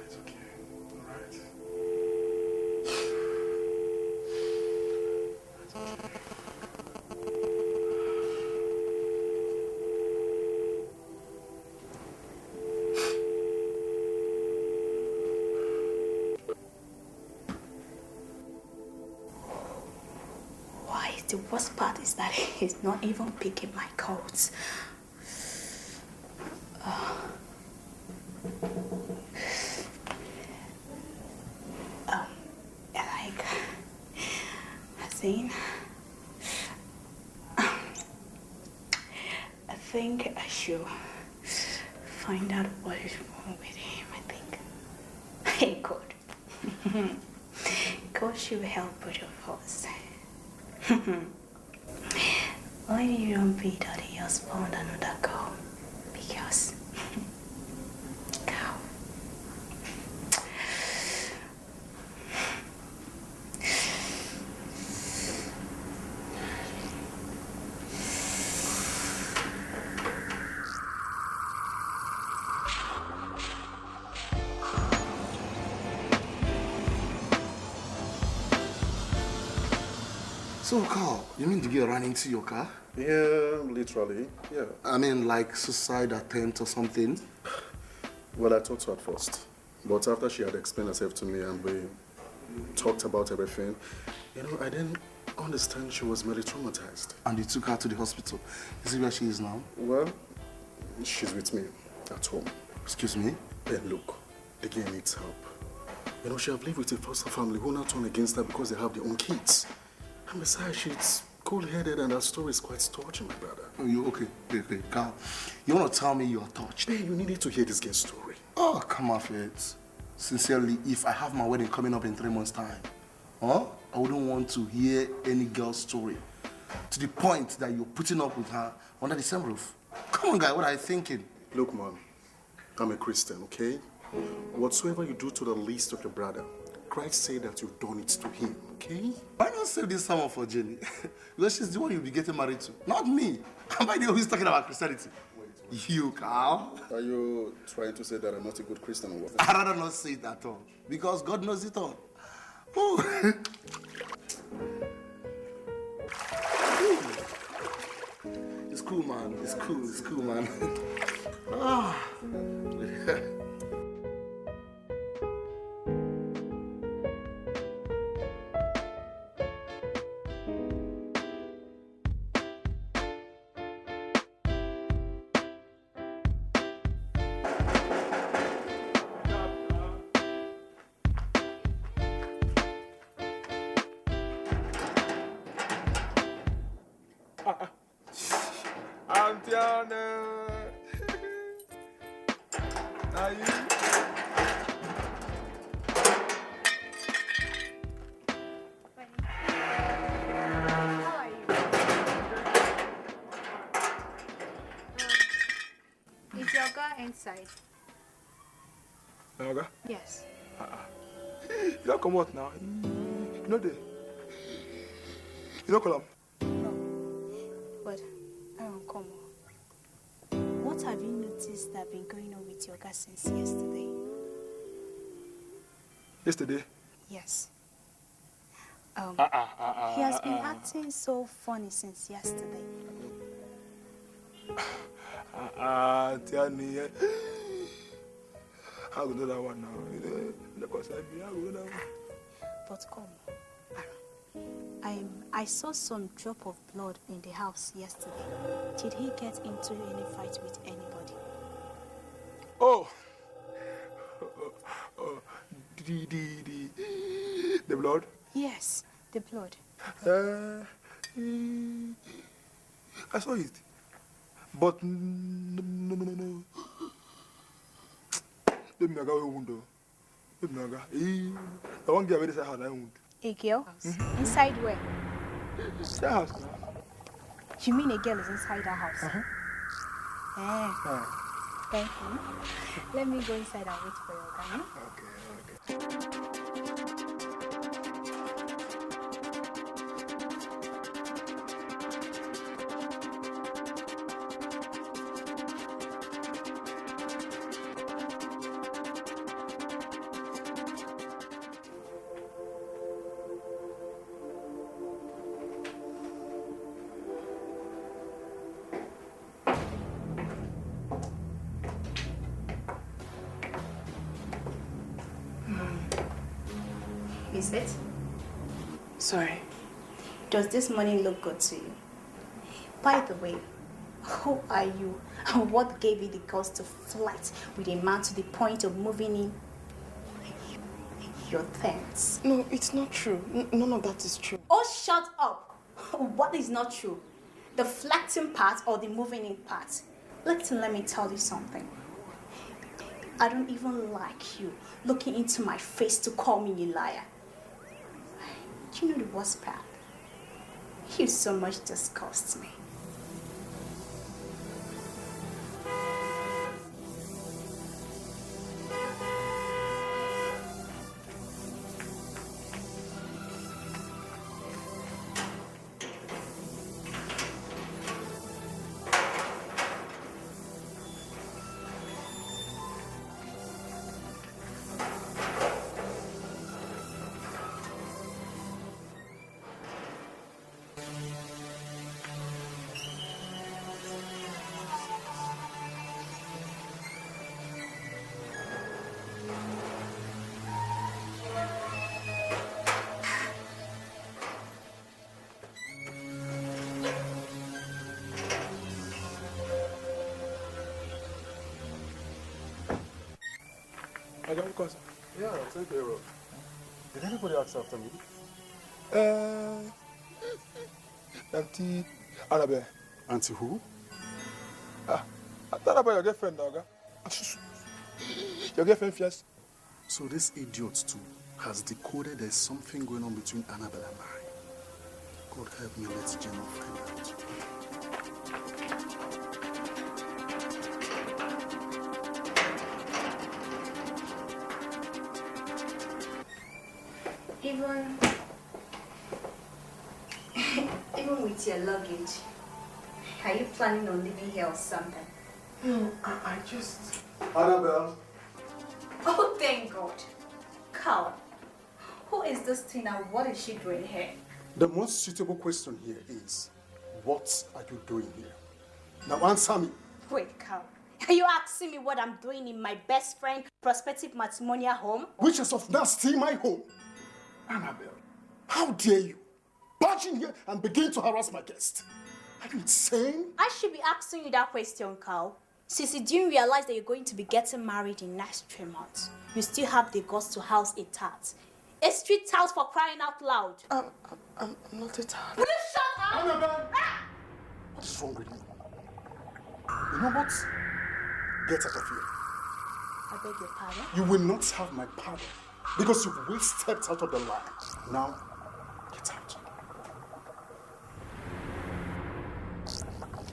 It's okay, alright? It's okay. The worst part is that he's not even picking my calls. I think I should find out what is wrong with him. I think. Hey, God. God should help both of us. Why you don't be that he has found another girl? Because cow. So, Carl, you mean the girl ran into your car? Yeah, literally, yeah. I mean, like suicide attempt or something? Well, I thought so at first. But after she had explained herself to me and we talked about everything, I didn't understand she was really traumatized. And you took her to the hospital. Is it where she is now? Well, she's with me at home. Excuse me? And look, the girl needs help. She have lived with a foster family who now turn against her because they have their own kids. And besides, she's cold-headed and her story is quite touching, my brother. Oh, you okay, Carl. You want to tell me you're touched? Hey, you needed to hear this girl's story. Oh, come on, Fitz. Sincerely, if I have my wedding coming up in 3 months' time, I wouldn't want to hear any girl's story to the point that you're putting up with her under the same roof. Come on, guy, what are you thinking? Look, man, I'm a Christian, okay? Whatsoever you do to the least of your brother, Christ said that you've done it to him, okay? Why not save this summer for Jenny? Because she's the one you'll be getting married to, not me. And by the way, who's talking about Christianity? Wait. You, Carl. Are you trying to say that I'm not a good Christian or what? I'd rather not say it at all, because God knows it all. Oh. It's cool, man. It's cool, man. Ah. Inside. Naga? Yes. You don't come out now. You know there. You don't call him. No. But I won't come out. What have you things that have been going on with your guy since yesterday? Yesterday? Yes. He has been acting so funny since yesterday. Tiani. How do that one now? But come, I saw some drop of blood in the house yesterday. Did he get into any fight with anybody? Oh, the blood? Yes, the blood. I saw it, but no. The one girl very sad had I wound. A girl? Inside where? The house. You mean a girl is inside our house? Thank you. Let me go inside and wait for your guy. Okay. Is it? Sorry. Does this money look good to you? By the way, who are you and what gave you the guts to flirt with a man to the point of moving in your things? No, it's not true. None of that is true. Oh, shut up! What is not true? The flirting part or the moving in part? Let me tell you something. I don't even like you looking into my face to call me a liar. Do you know the worst part? You so much disgust me. Yeah, take care of. Did anybody ask after me? Auntie Annabelle. Auntie who? I thought about your girlfriend, Naga. Your girlfriend, yes. So this idiot too has decoded there's something going on between Annabelle and I. God help me, let Gemma find out. Even with your luggage, are you planning on living here or something? No, I just... Annabelle. Oh, thank God. Carl, who is this thing and what is she doing here? The most suitable question here is, what are you doing here? Now answer me. Wait, Carl. Are you asking me what I'm doing in my best friend prospective matrimonial home? Which is of now still my home. Annabelle, how dare you barge in here and begin to harass my guest? Are you insane? I should be asking you that question, Carl. Since you didn't realize that you're going to be getting married in next 3 months, you still have the guts to house a tart. A street tart for crying out loud. I'm not a tart. Will you shut up? Annabelle! What is wrong with you? You know what? Get out of here. I beg your pardon? You will not have my pardon because you've well stepped out of the line. Now, get out.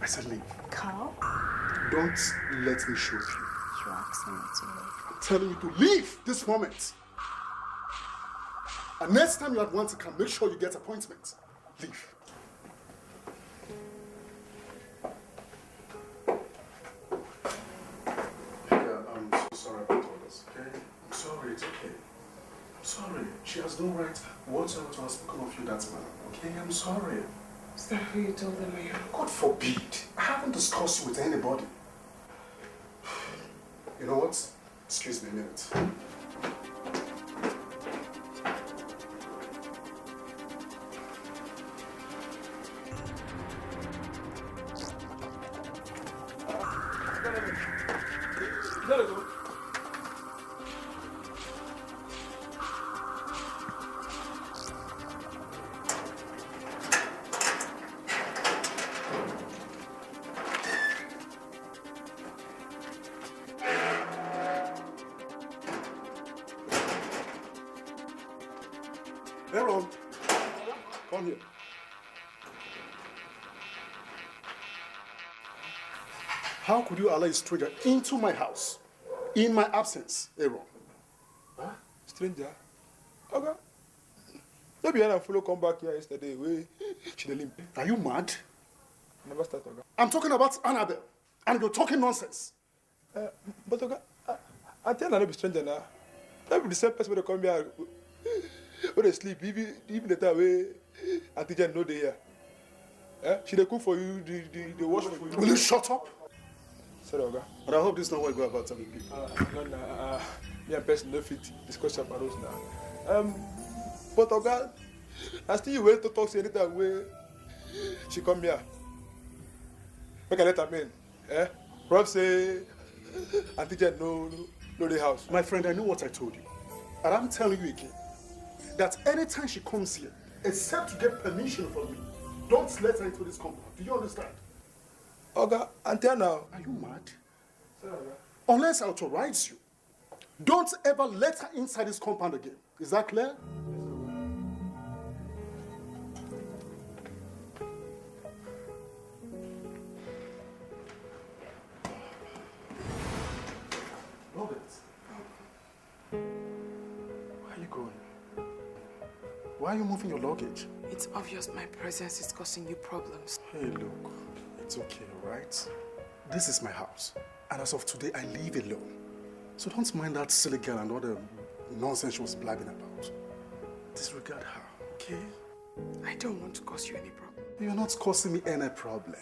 I said leave. Carl? Don't let me shoot you. You're asking me to leave. I'm telling you to leave this moment. And next time you want to come, make sure you get appointment. Leave. sorry. She has no right whatsoever to have spoken of you that manner. Okay, I'm sorry. Is that who you told them I am? God forbid. I haven't discussed you with anybody. You know what? Excuse me a minute. Aaron, come here. How could you allow a stranger into my house in my absence, Aaron? Huh? Stranger? Okay. Maybe I follow come back here yesterday. Are you mad? Never start, okay? I'm talking about Annabelle, and you're talking nonsense. But okay, I tell you, I'm not a stranger now. That be the same person when they come here. When they sleep, even the time where Auntie Jen know they here. She they cook for you, they wash for you. Will you shut up? Sorry, okay. But I hope this is not what you go about telling people. No, me and person no fit discuss your parents now. But okay, I still you wait to talk to anytime where she come here. Make I let her in. Rob say Auntie Jen know the house. My friend, I know what I told you. And I'm telling you again, that anytime she comes here, except to get permission from me, don't let her into this compound. Do you understand? Okay, until now. Are you mad? Unless I authorize you, don't ever let her inside this compound again. Is that clear? Robert, where are you going? Why are you moving your luggage? It's obvious my presence is causing you problems. Hey, look, it's okay, all right? This is my house, and as of today, I live alone. So don't mind that silly girl and all the nonsense she was blabbing about. Disregard her, okay? I don't want to cause you any problem. You're not causing me any problem.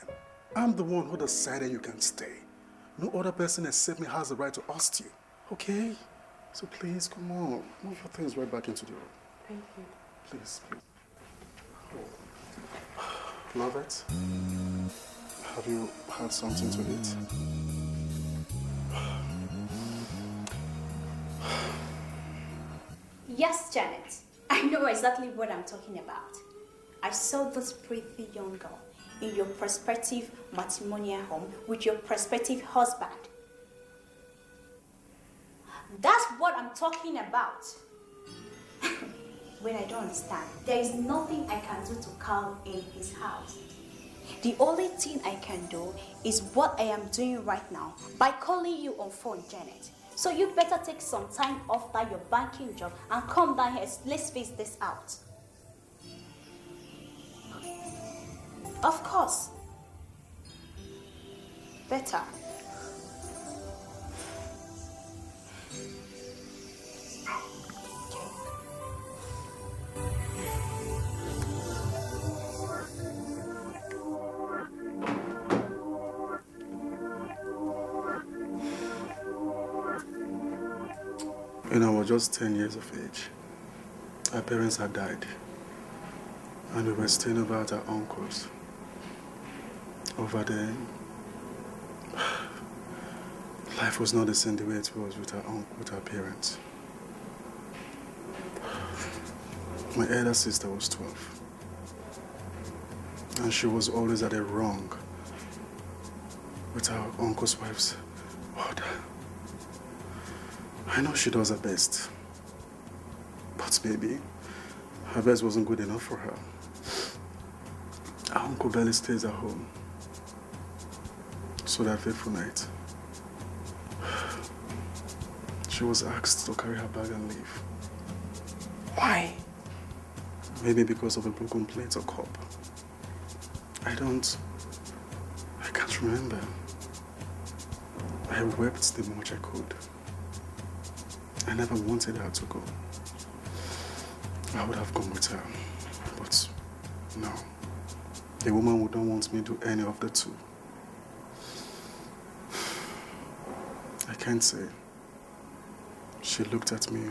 I'm the one who decided you can stay. No other person except me has the right to ask you, okay? So please, come on, move your things right back into the room. Thank you. Please, please. Love it? Have you had something to eat? Yes, Janet. I know exactly what I'm talking about. I saw this pretty young girl in your prospective matrimonial home with your prospective husband. That's what I'm talking about. When I don't understand, there is nothing I can do to Carl in his house. The only thing I can do is what I am doing right now by calling you on phone, Janet. So you'd better take some time off that your banking job and come down here. Let's face this out. Of course. Better. When I was just 10 years of age, our parents had died, and we were staying over at our uncle's. Over there, life was not the same the way it was with our parents. My elder sister was 12, and she was always at a wrong with our uncle's wife's order. I know she does her best, but maybe her best wasn't good enough for her. Our uncle barely stays at home. So that fateful night, she was asked to carry her bag and leave. Why? Maybe because of a broken plate or cup. I can't remember. I wept the much I could. I never wanted her to go. I would have gone with her. But no. The woman would not want me to do any of the two. I can't say. She looked at me.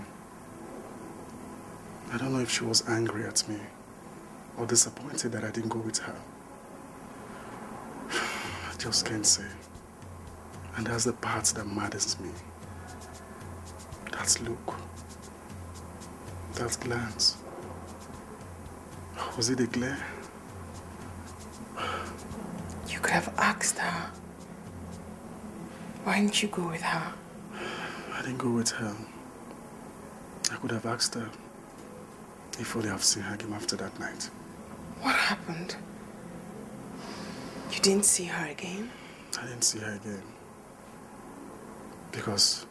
I don't know if she was angry at me or disappointed that I didn't go with her. I just can't say. And that's the part that maddens me. That look. That glance. Was it a glare? You could have asked her. Why didn't you go with her? I didn't go with her. I could have asked her if only I've seen her again after that night. What happened? You didn't see her again? I didn't see her again. Because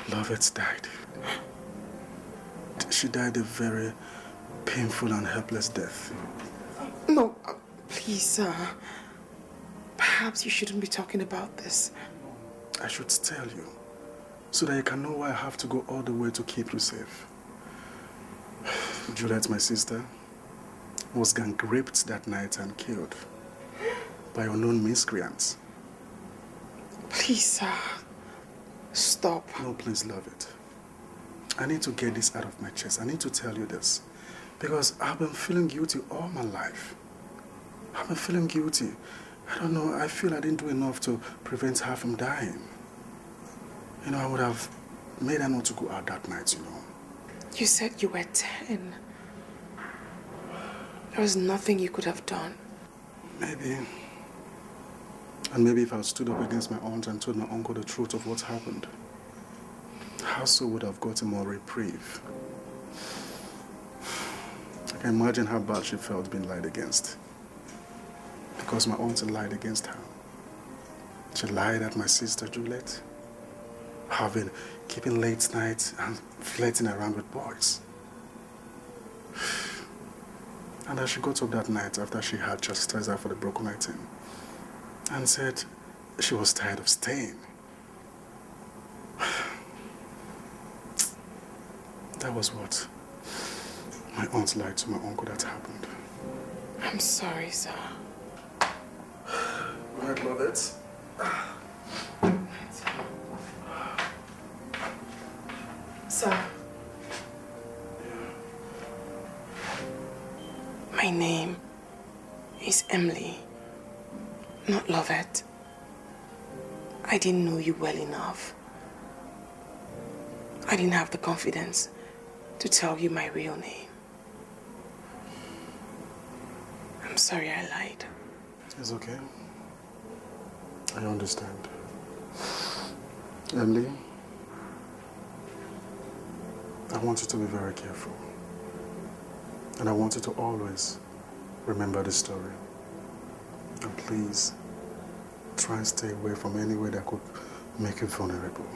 Lovett died. She died a very painful and helpless death. No, please, sir. Perhaps you shouldn't be talking about this. I should tell you, so that you can know why I have to go all the way to keep you safe. Juliet, my sister, was gang raped that night and killed by unknown miscreants. Please, sir. Stop. No, please, love it. I need to get this out of my chest. I need to tell you this. Because I've been feeling guilty all my life. I've been feeling guilty. I don't know, I feel I didn't do enough to prevent her from dying. You know, I would have made her not to go out that night, you know. You said you were 10. There was nothing you could have done. Maybe. And maybe if I stood up against my aunt and told my uncle the truth of what happened, Hasso would have gotten more reprieve. I can imagine how bad she felt being lied against. Because my aunt lied against her. She lied at my sister Juliet, keeping late nights and flirting around with boys. And as she got up that night after she had chastised her for the broken item and said she was tired of staying. That was what my aunt lied to my uncle that happened. I'm sorry, sir. Right, love it. Sir. My name is Emily, not Lovett. I didn't know you well enough. I didn't have the confidence to tell you my real name. I'm sorry I lied. It's okay. I understand. Emily, I want you to be very careful. And I want you to always remember this story. And please, try and stay away from anywhere that could make you vulnerable.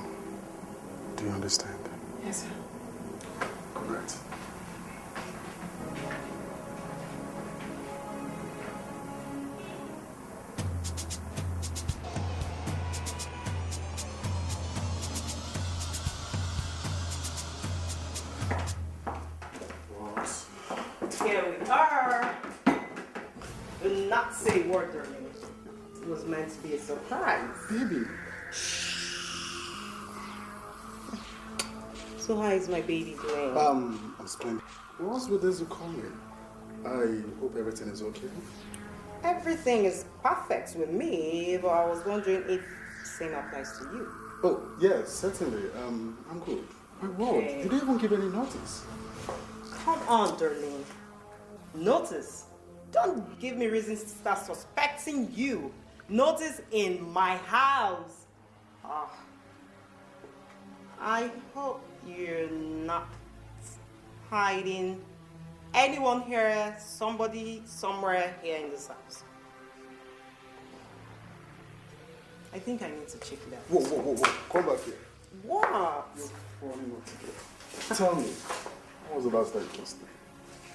Do you understand? Yes, sir. Good night. Here we are. Do not say a word, darling. It was meant to be a surprise. Baby. So how is my baby doing? I'm splendid. What's with this you call me? I hope everything is okay. Everything is perfect with me, but I was wondering if the same applies to you. Oh, yes, certainly. I'm good. My word, Okay. you didn't even give any notice. Come on, darling. Notice. Don't give me reasons to start suspecting you. Notice in my house. Ah. I hope you're not hiding anyone here, somebody, somewhere here in this house. I think I need to check that. Whoa, whoa, whoa, whoa. Come back here. What? You're falling what to do. Tell me, what was the last time you kissed me?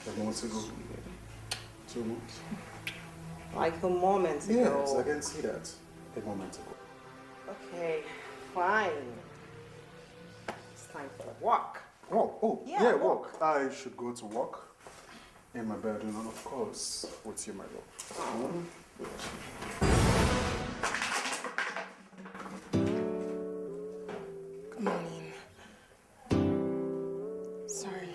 Like months ago? 2 months? Like a moment ago. Yes, I can see that. A moment ago. Okay, fine. It's time for a walk. Yeah, work. I should go to work in my bedroom, and of course, with you, my love. Come on in. Sorry.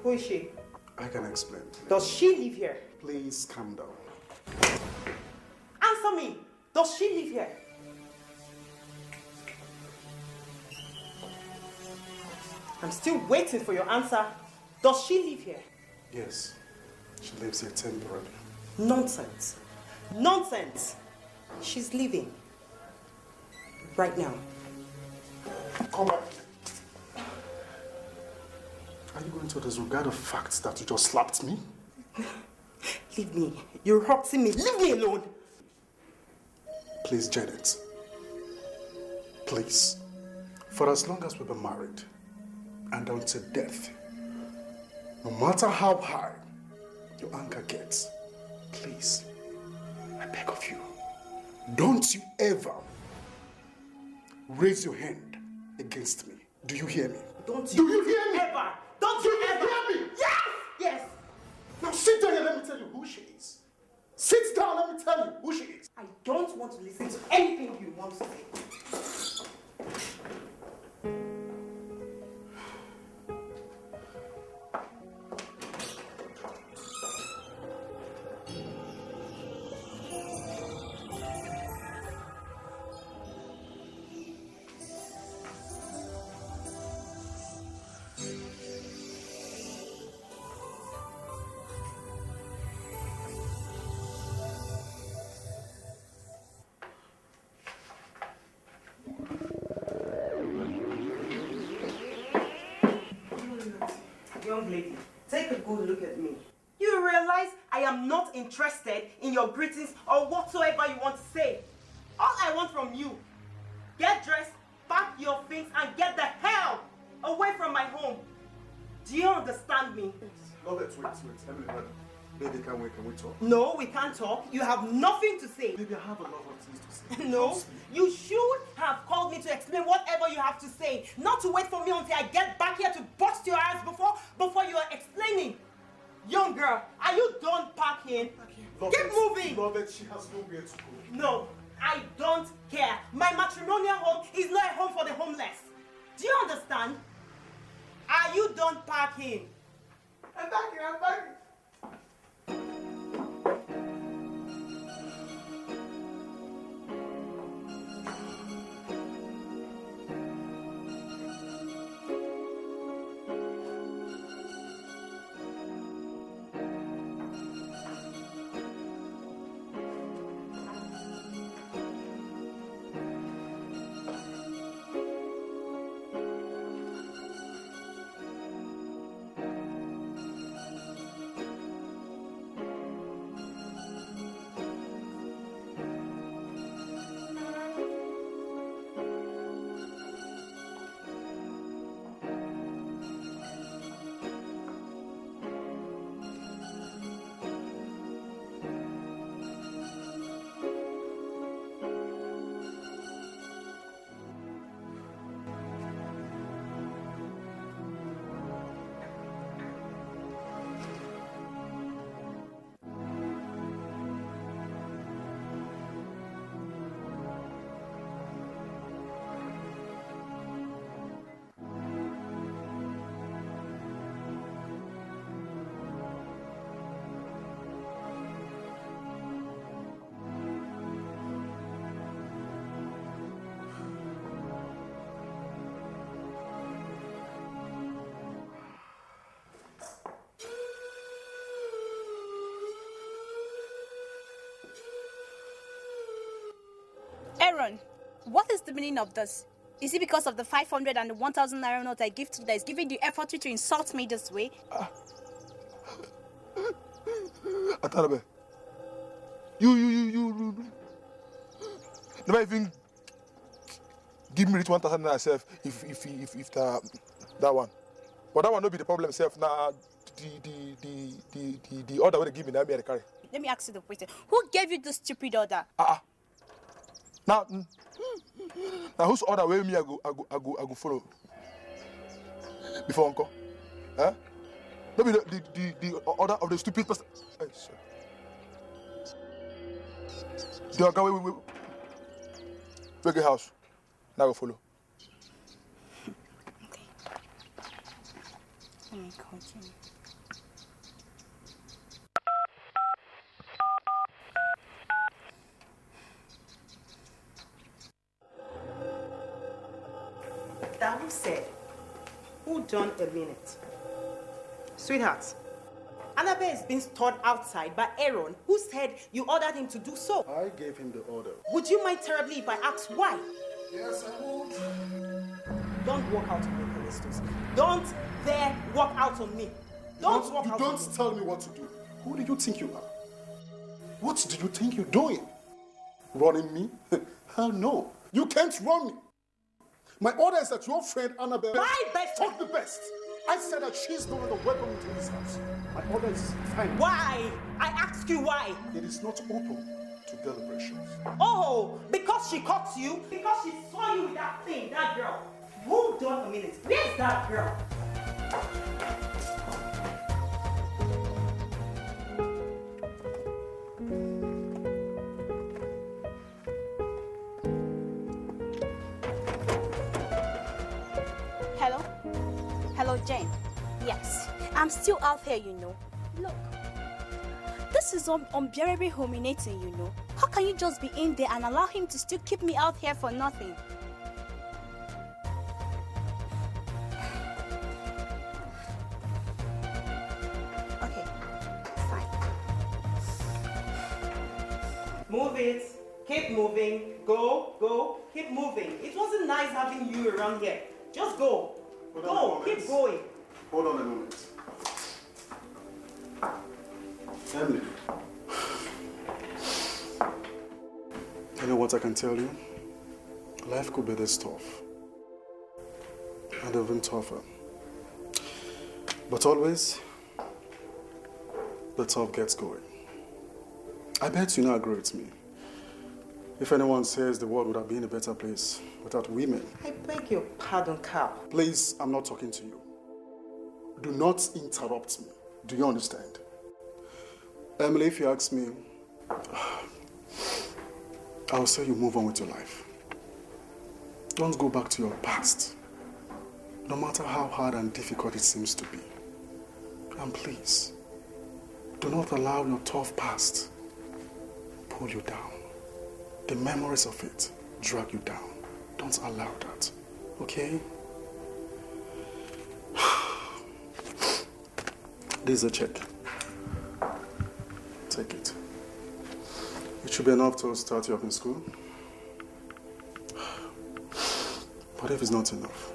Who is she? I can explain. Does she live here? Please calm down. Answer me. Does she live here? I'm still waiting for your answer. Does she live here? Yes, she lives here temporarily. Nonsense. Nonsense. She's leaving. Right now. Come back. Are you going to disregard the fact that you just slapped me? Leave me. You're hurting me. Leave me alone. Please, Janet. Please. For as long as we've been married, and until death, no matter how high your anger gets, please, I beg of you, don't you ever raise your hand against me. Do you hear me? Don't you, Do you hear me? Ever. Don't you ever. hear me? Yes! Yes! Now sit down and let me tell you who she is. Sit down, let me tell you who she is. I don't want to listen to anything you want to say. Young lady, take a good look at me. You realize I am not interested in your greetings or whatsoever you want to say. All I want from you, get dressed, pack your things, and get the hell away from my home. Do you understand me? Love it, wait. Emily, baby, can we talk? No, we can't talk. You have nothing to say. Baby, I have a lot of things to say. No, you should have called me to explain whatever you have to say. Not to wait for me until I get back here to bust your ass before you are explaining. Young girl, are you done packing? Get moving! Love it, she has nowhere to go. No, I don't care. My matrimonial home is not a home for the homeless. Do you understand? Are you done packing? I'm packing. Aaron, what is the meaning of this? Is it because of the 500 and the 1,000 naira note I give to you that is giving you effort to insult me this way? Atarabe, you never even give me 1,000 naira self if that one. But that one no be the problem self. Now the order they give me now me I carry. Let me ask you the question. Who gave you this stupid order? Now whose order will me I go follow before uncle? Huh? Maybe the order of the stupid person. Hey, sorry. The uncle we get house. Now go follow. Okay. Let me continue. That who said? Hold on a minute. Sweetheart, Annabelle is being stored outside by Aaron, who said you ordered him to do so. I gave him the order. Would you mind terribly if I asked why? Yes, I would. Don't walk out on me, Callistus. Don't dare walk out on me. Don't walk out on me. Don't tell me what to do. Who do you think you are? What do you think you're doing? Running me? Hell no. You can't run me. My order is that your friend Annabelle... My best... Talk the best. I said that she's no longer welcome into this house. My order is fine. Why? I asked you why. It is not open to deliberations. Oh, because she caught you? Because she saw you with that thing, that girl. Hold on a minute. Where's that girl? Hello? Hello, Jane. Yes, I'm still out here, you know. Look, this is unbearably humiliating, you know. How can you just be in there and allow him to still keep me out here for nothing? Okay, fine. Move it. Keep moving. Go. Keep moving. It wasn't nice having you around here. Just go. Go. Keep going. Hold on a moment. Emily. You know what I can tell you? Life could be this tough. And even tougher. But always, the tough gets going. I bet you now agree with me. If anyone says the world would have been a better place without women. I beg your pardon, Carl. Please, I'm not talking to you. Do not interrupt me. Do you understand? Emily, if you ask me, I'll say you move on with your life. Don't go back to your past, no matter how hard and difficult it seems to be. And please, do not allow your tough past pull you down. The memories of it drag you down. Don't allow that, okay? This is a check. Take it. It should be enough to start you up in school. But if it's not enough,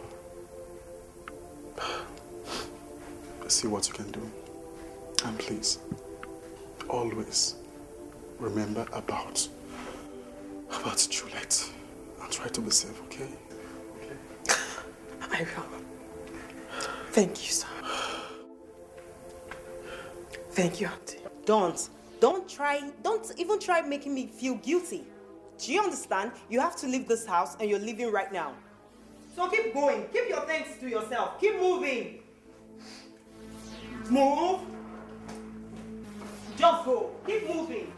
see what you can do. And please, always remember about Juliet. And try to be safe, okay? I will. Thank you, sir. Thank you, Auntie. Don't even try making me feel guilty. Do you understand? You have to leave this house and you're leaving right now. So keep going. Keep your thanks to yourself. Keep moving. Move. Just go. Keep moving.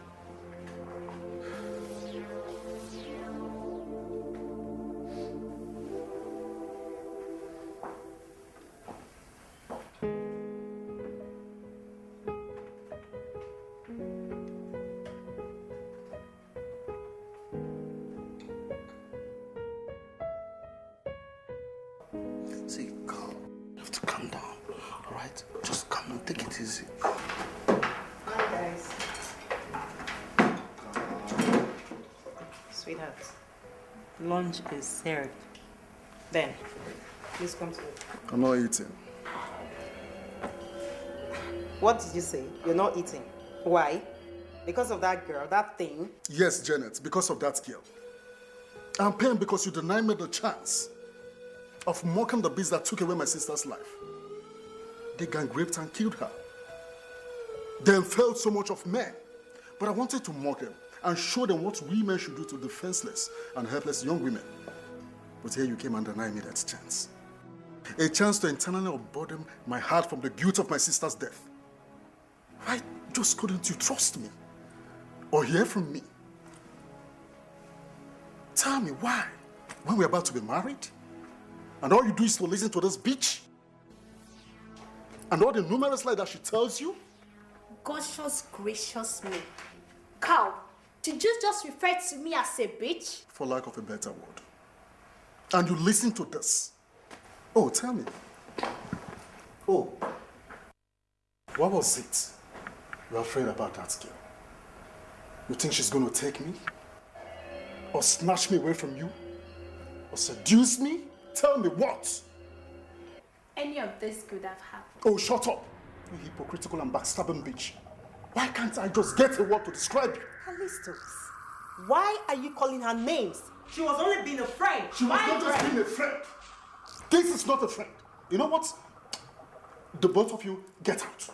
See, calm. You have to calm down, all right? Just come on, take it easy. Hi, guys. Sweetheart, lunch is served. Then, please come to me. I'm not eating. What did you say? You're not eating. Why? Because of that girl, that thing? Yes, Janet, because of that girl. I'm paying because you denied me the chance of mocking the beast that took away my sister's life. They gang raped and killed her. They felt so much of men. But I wanted to mock them and show them what women should do to defenseless and helpless young women. But here you came and denied me that chance. A chance to internally unburden my heart from the guilt of my sister's death. Why just couldn't you trust me or hear from me? Tell me why, when we're about to be married, and all you do is to listen to this bitch, and all the numerous lies that she tells you? Gracious me. Cow, did you just refer to me as a bitch? For lack of a better word. And you listen to this. Oh, tell me. Oh, what was it you're afraid about that girl? You think she's going to take me? Or snatch me away from you? Or seduce me? Tell me what? Any of this could have happened. Oh, shut up, you hypocritical and backstabbing bitch. Why can't I just get a word to describe you? Alistos, why are you calling her names? She was only being a friend. She was not just being a friend. This is not a friend. You know what? The both of you, get out.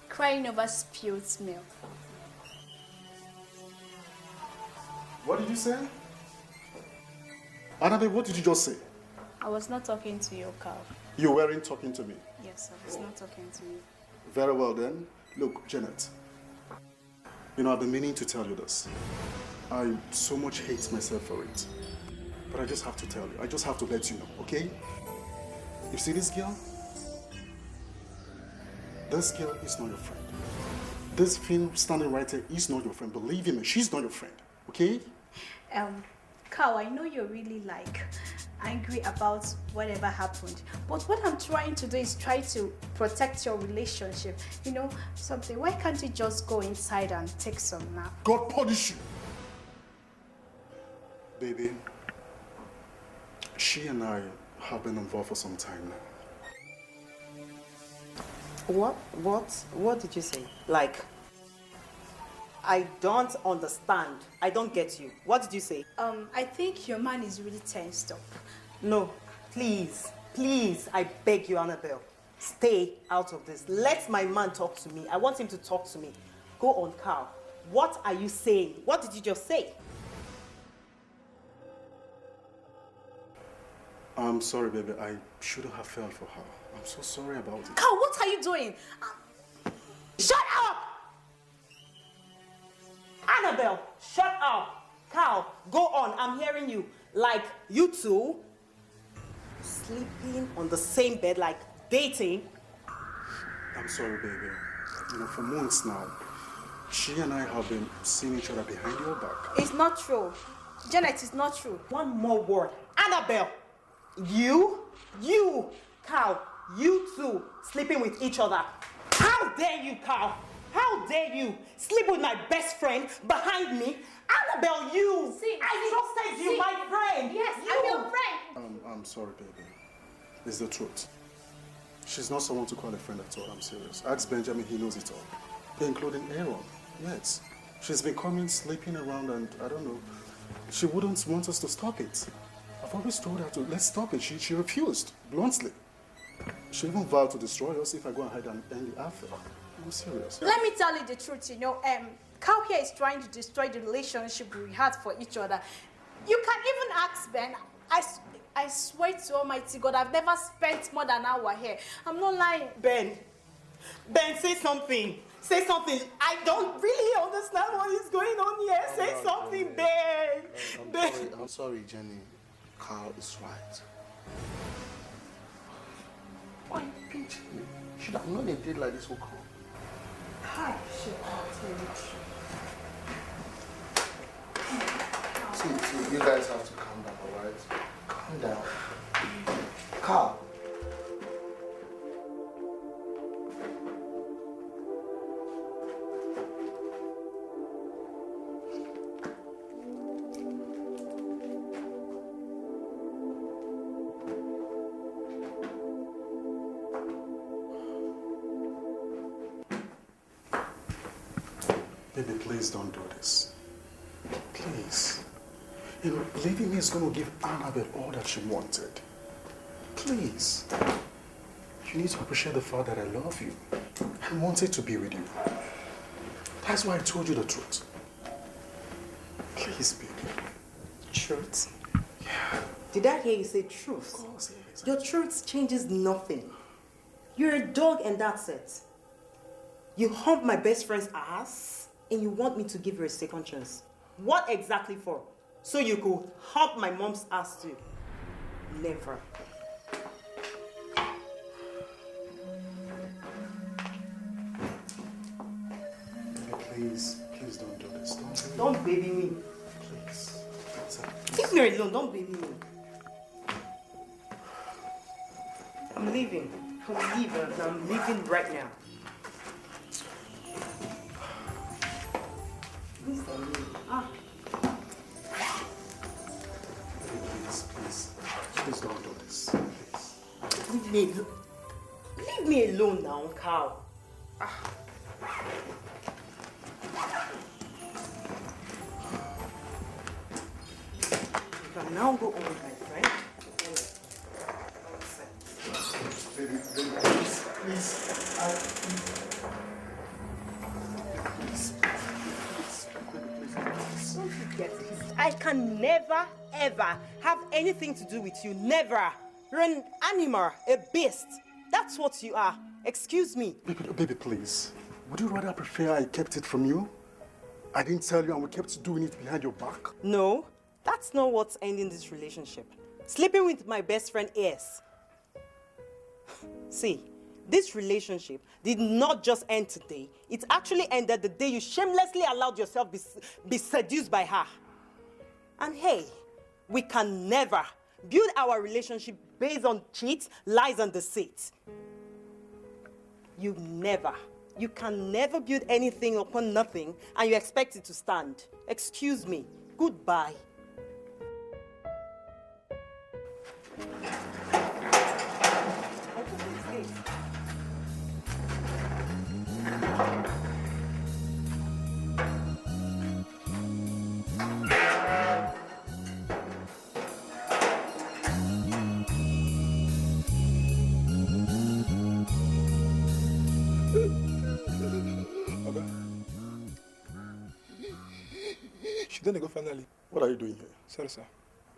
Crying over spilled milk. What did you say? Annabelle, what did you just say? I was not talking to you, Carl. You weren't talking to me. Yes, I was not talking to you. Very well then. Look, Janet. You know, I've been meaning to tell you this. I so much hate myself for it. But I just have to tell you. I just have to let you know, okay? You see this girl? This girl is not your friend. This film standing right here is not your friend. Believe me, she's not your friend, okay? Carl, I know you're really angry about whatever happened, but what I'm trying to do is try to protect your relationship. You know something, why can't you just go inside and take some nap? God punish you! Baby, she and I have been involved for some time now. What did you say? Like, I don't understand. I don't get you. What did you say? I think your man is really tensed up. No, please, I beg you, Annabelle. Stay out of this. Let my man talk to me. I want him to talk to me. Go on, Carl. What are you saying? What did you just say? I'm sorry, baby. I shouldn't have fell for her. I'm so sorry about it. Carl, what are you doing? Shut up! Annabelle, shut up! Carl, go on. I'm hearing you. Like, you two sleeping on the same bed, like dating. I'm sorry, baby. You know, for months now, she and I have been seeing each other behind your back. It's not true. Janet, it's not true. One more word. Annabelle, you, Carl, you two sleeping with each other. How dare you, Carl? How dare you sleep with my best friend behind me? Annabelle, you! I trusted you, my friend! Yes, I'm your friend! I'm sorry, baby. It's the truth. She's not someone to call a friend at all, I'm serious. Ask Benjamin, he knows it all. Including Aaron. Yes. She's been coming, sleeping around, and I don't know. She wouldn't want us to stop it. I've always told her to, let's stop it. She refused, bluntly. She even vowed to destroy us if I go ahead and end the affair. I'm serious. Let me tell you the truth, you know, Carl here is trying to destroy the relationship we had for each other. You can even ask Ben. I swear to Almighty God, I've never spent more than an hour here. I'm not lying. Ben, say something. Say something. I don't really understand what is going on here. Say something, Ben. I'm sorry, Jenny. Carl is right. Why pinch me? Should have known a day like this will come. Hi, shit, I'll tell you the truth. See, you guys have to calm down, alright? Calm down. Carl. Baby, please don't do this. Please. You know, leaving me is going to give Annabelle all that she wanted. Please. You need to appreciate the fact that I love you and wanted to be with you. That's why I told you the truth. Please, baby. Truth? Yeah. Did I hear you say truth? Of course, yes. Your truth changes nothing. You're a dog and that's it. You hump my best friend's ass and you want me to give her a second chance. What exactly for? So you could hump my mom's ass too? Never. Please don't do this. Don't baby me. Please. Leave me alone, don't baby me. I'm leaving. I'm leaving right now. Please don't leave. Please don't do this. Please. Leave me alone now, cow. You can now go on with my friend. Baby, please. I can never, ever have anything to do with you. Never. You're an animal, a beast. That's what you are. Excuse me. Baby, please. Would you rather prefer I kept it from you? I didn't tell you and we kept doing it behind your back? No, that's not what's ending this relationship. Sleeping with my best friend is. See, this relationship did not just end today. It actually ended the day you shamelessly allowed yourself be seduced by her. And hey, we can never build our relationship based on cheats, lies, and deceit. You can never build anything upon nothing and you expect it to stand. Excuse me. Goodbye. She didn't go finally. What are you doing here? Sorry, sir.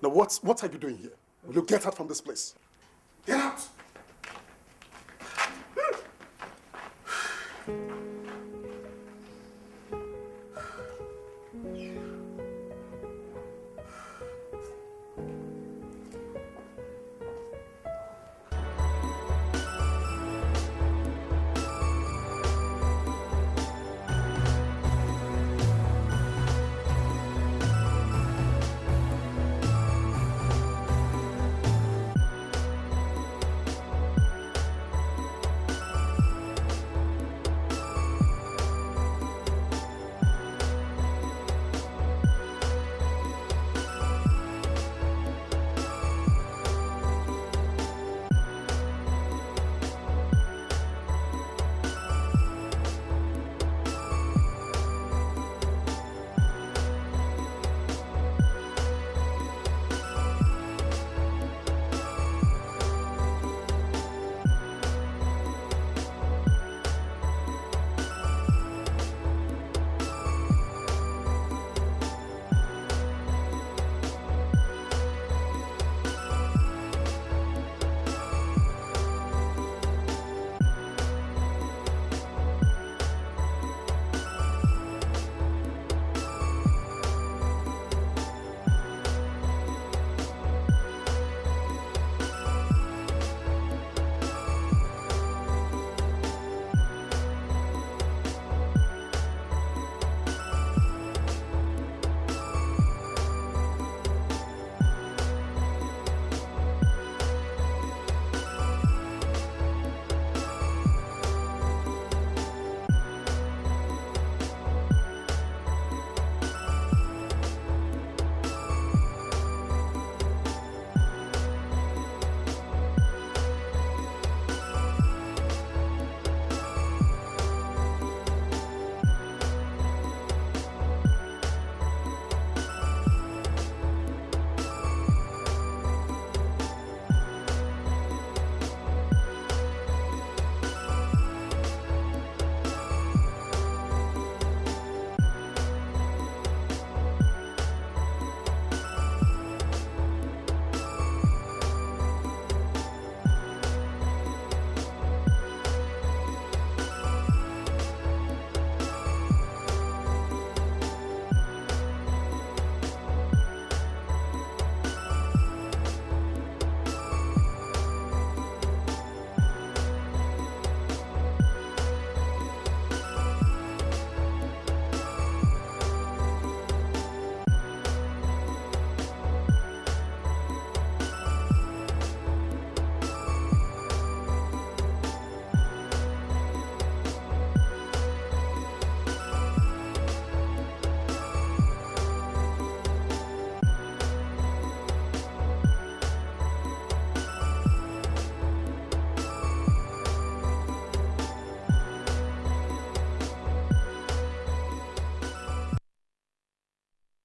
Now, what are you doing here? Will you get out from this place? Get out!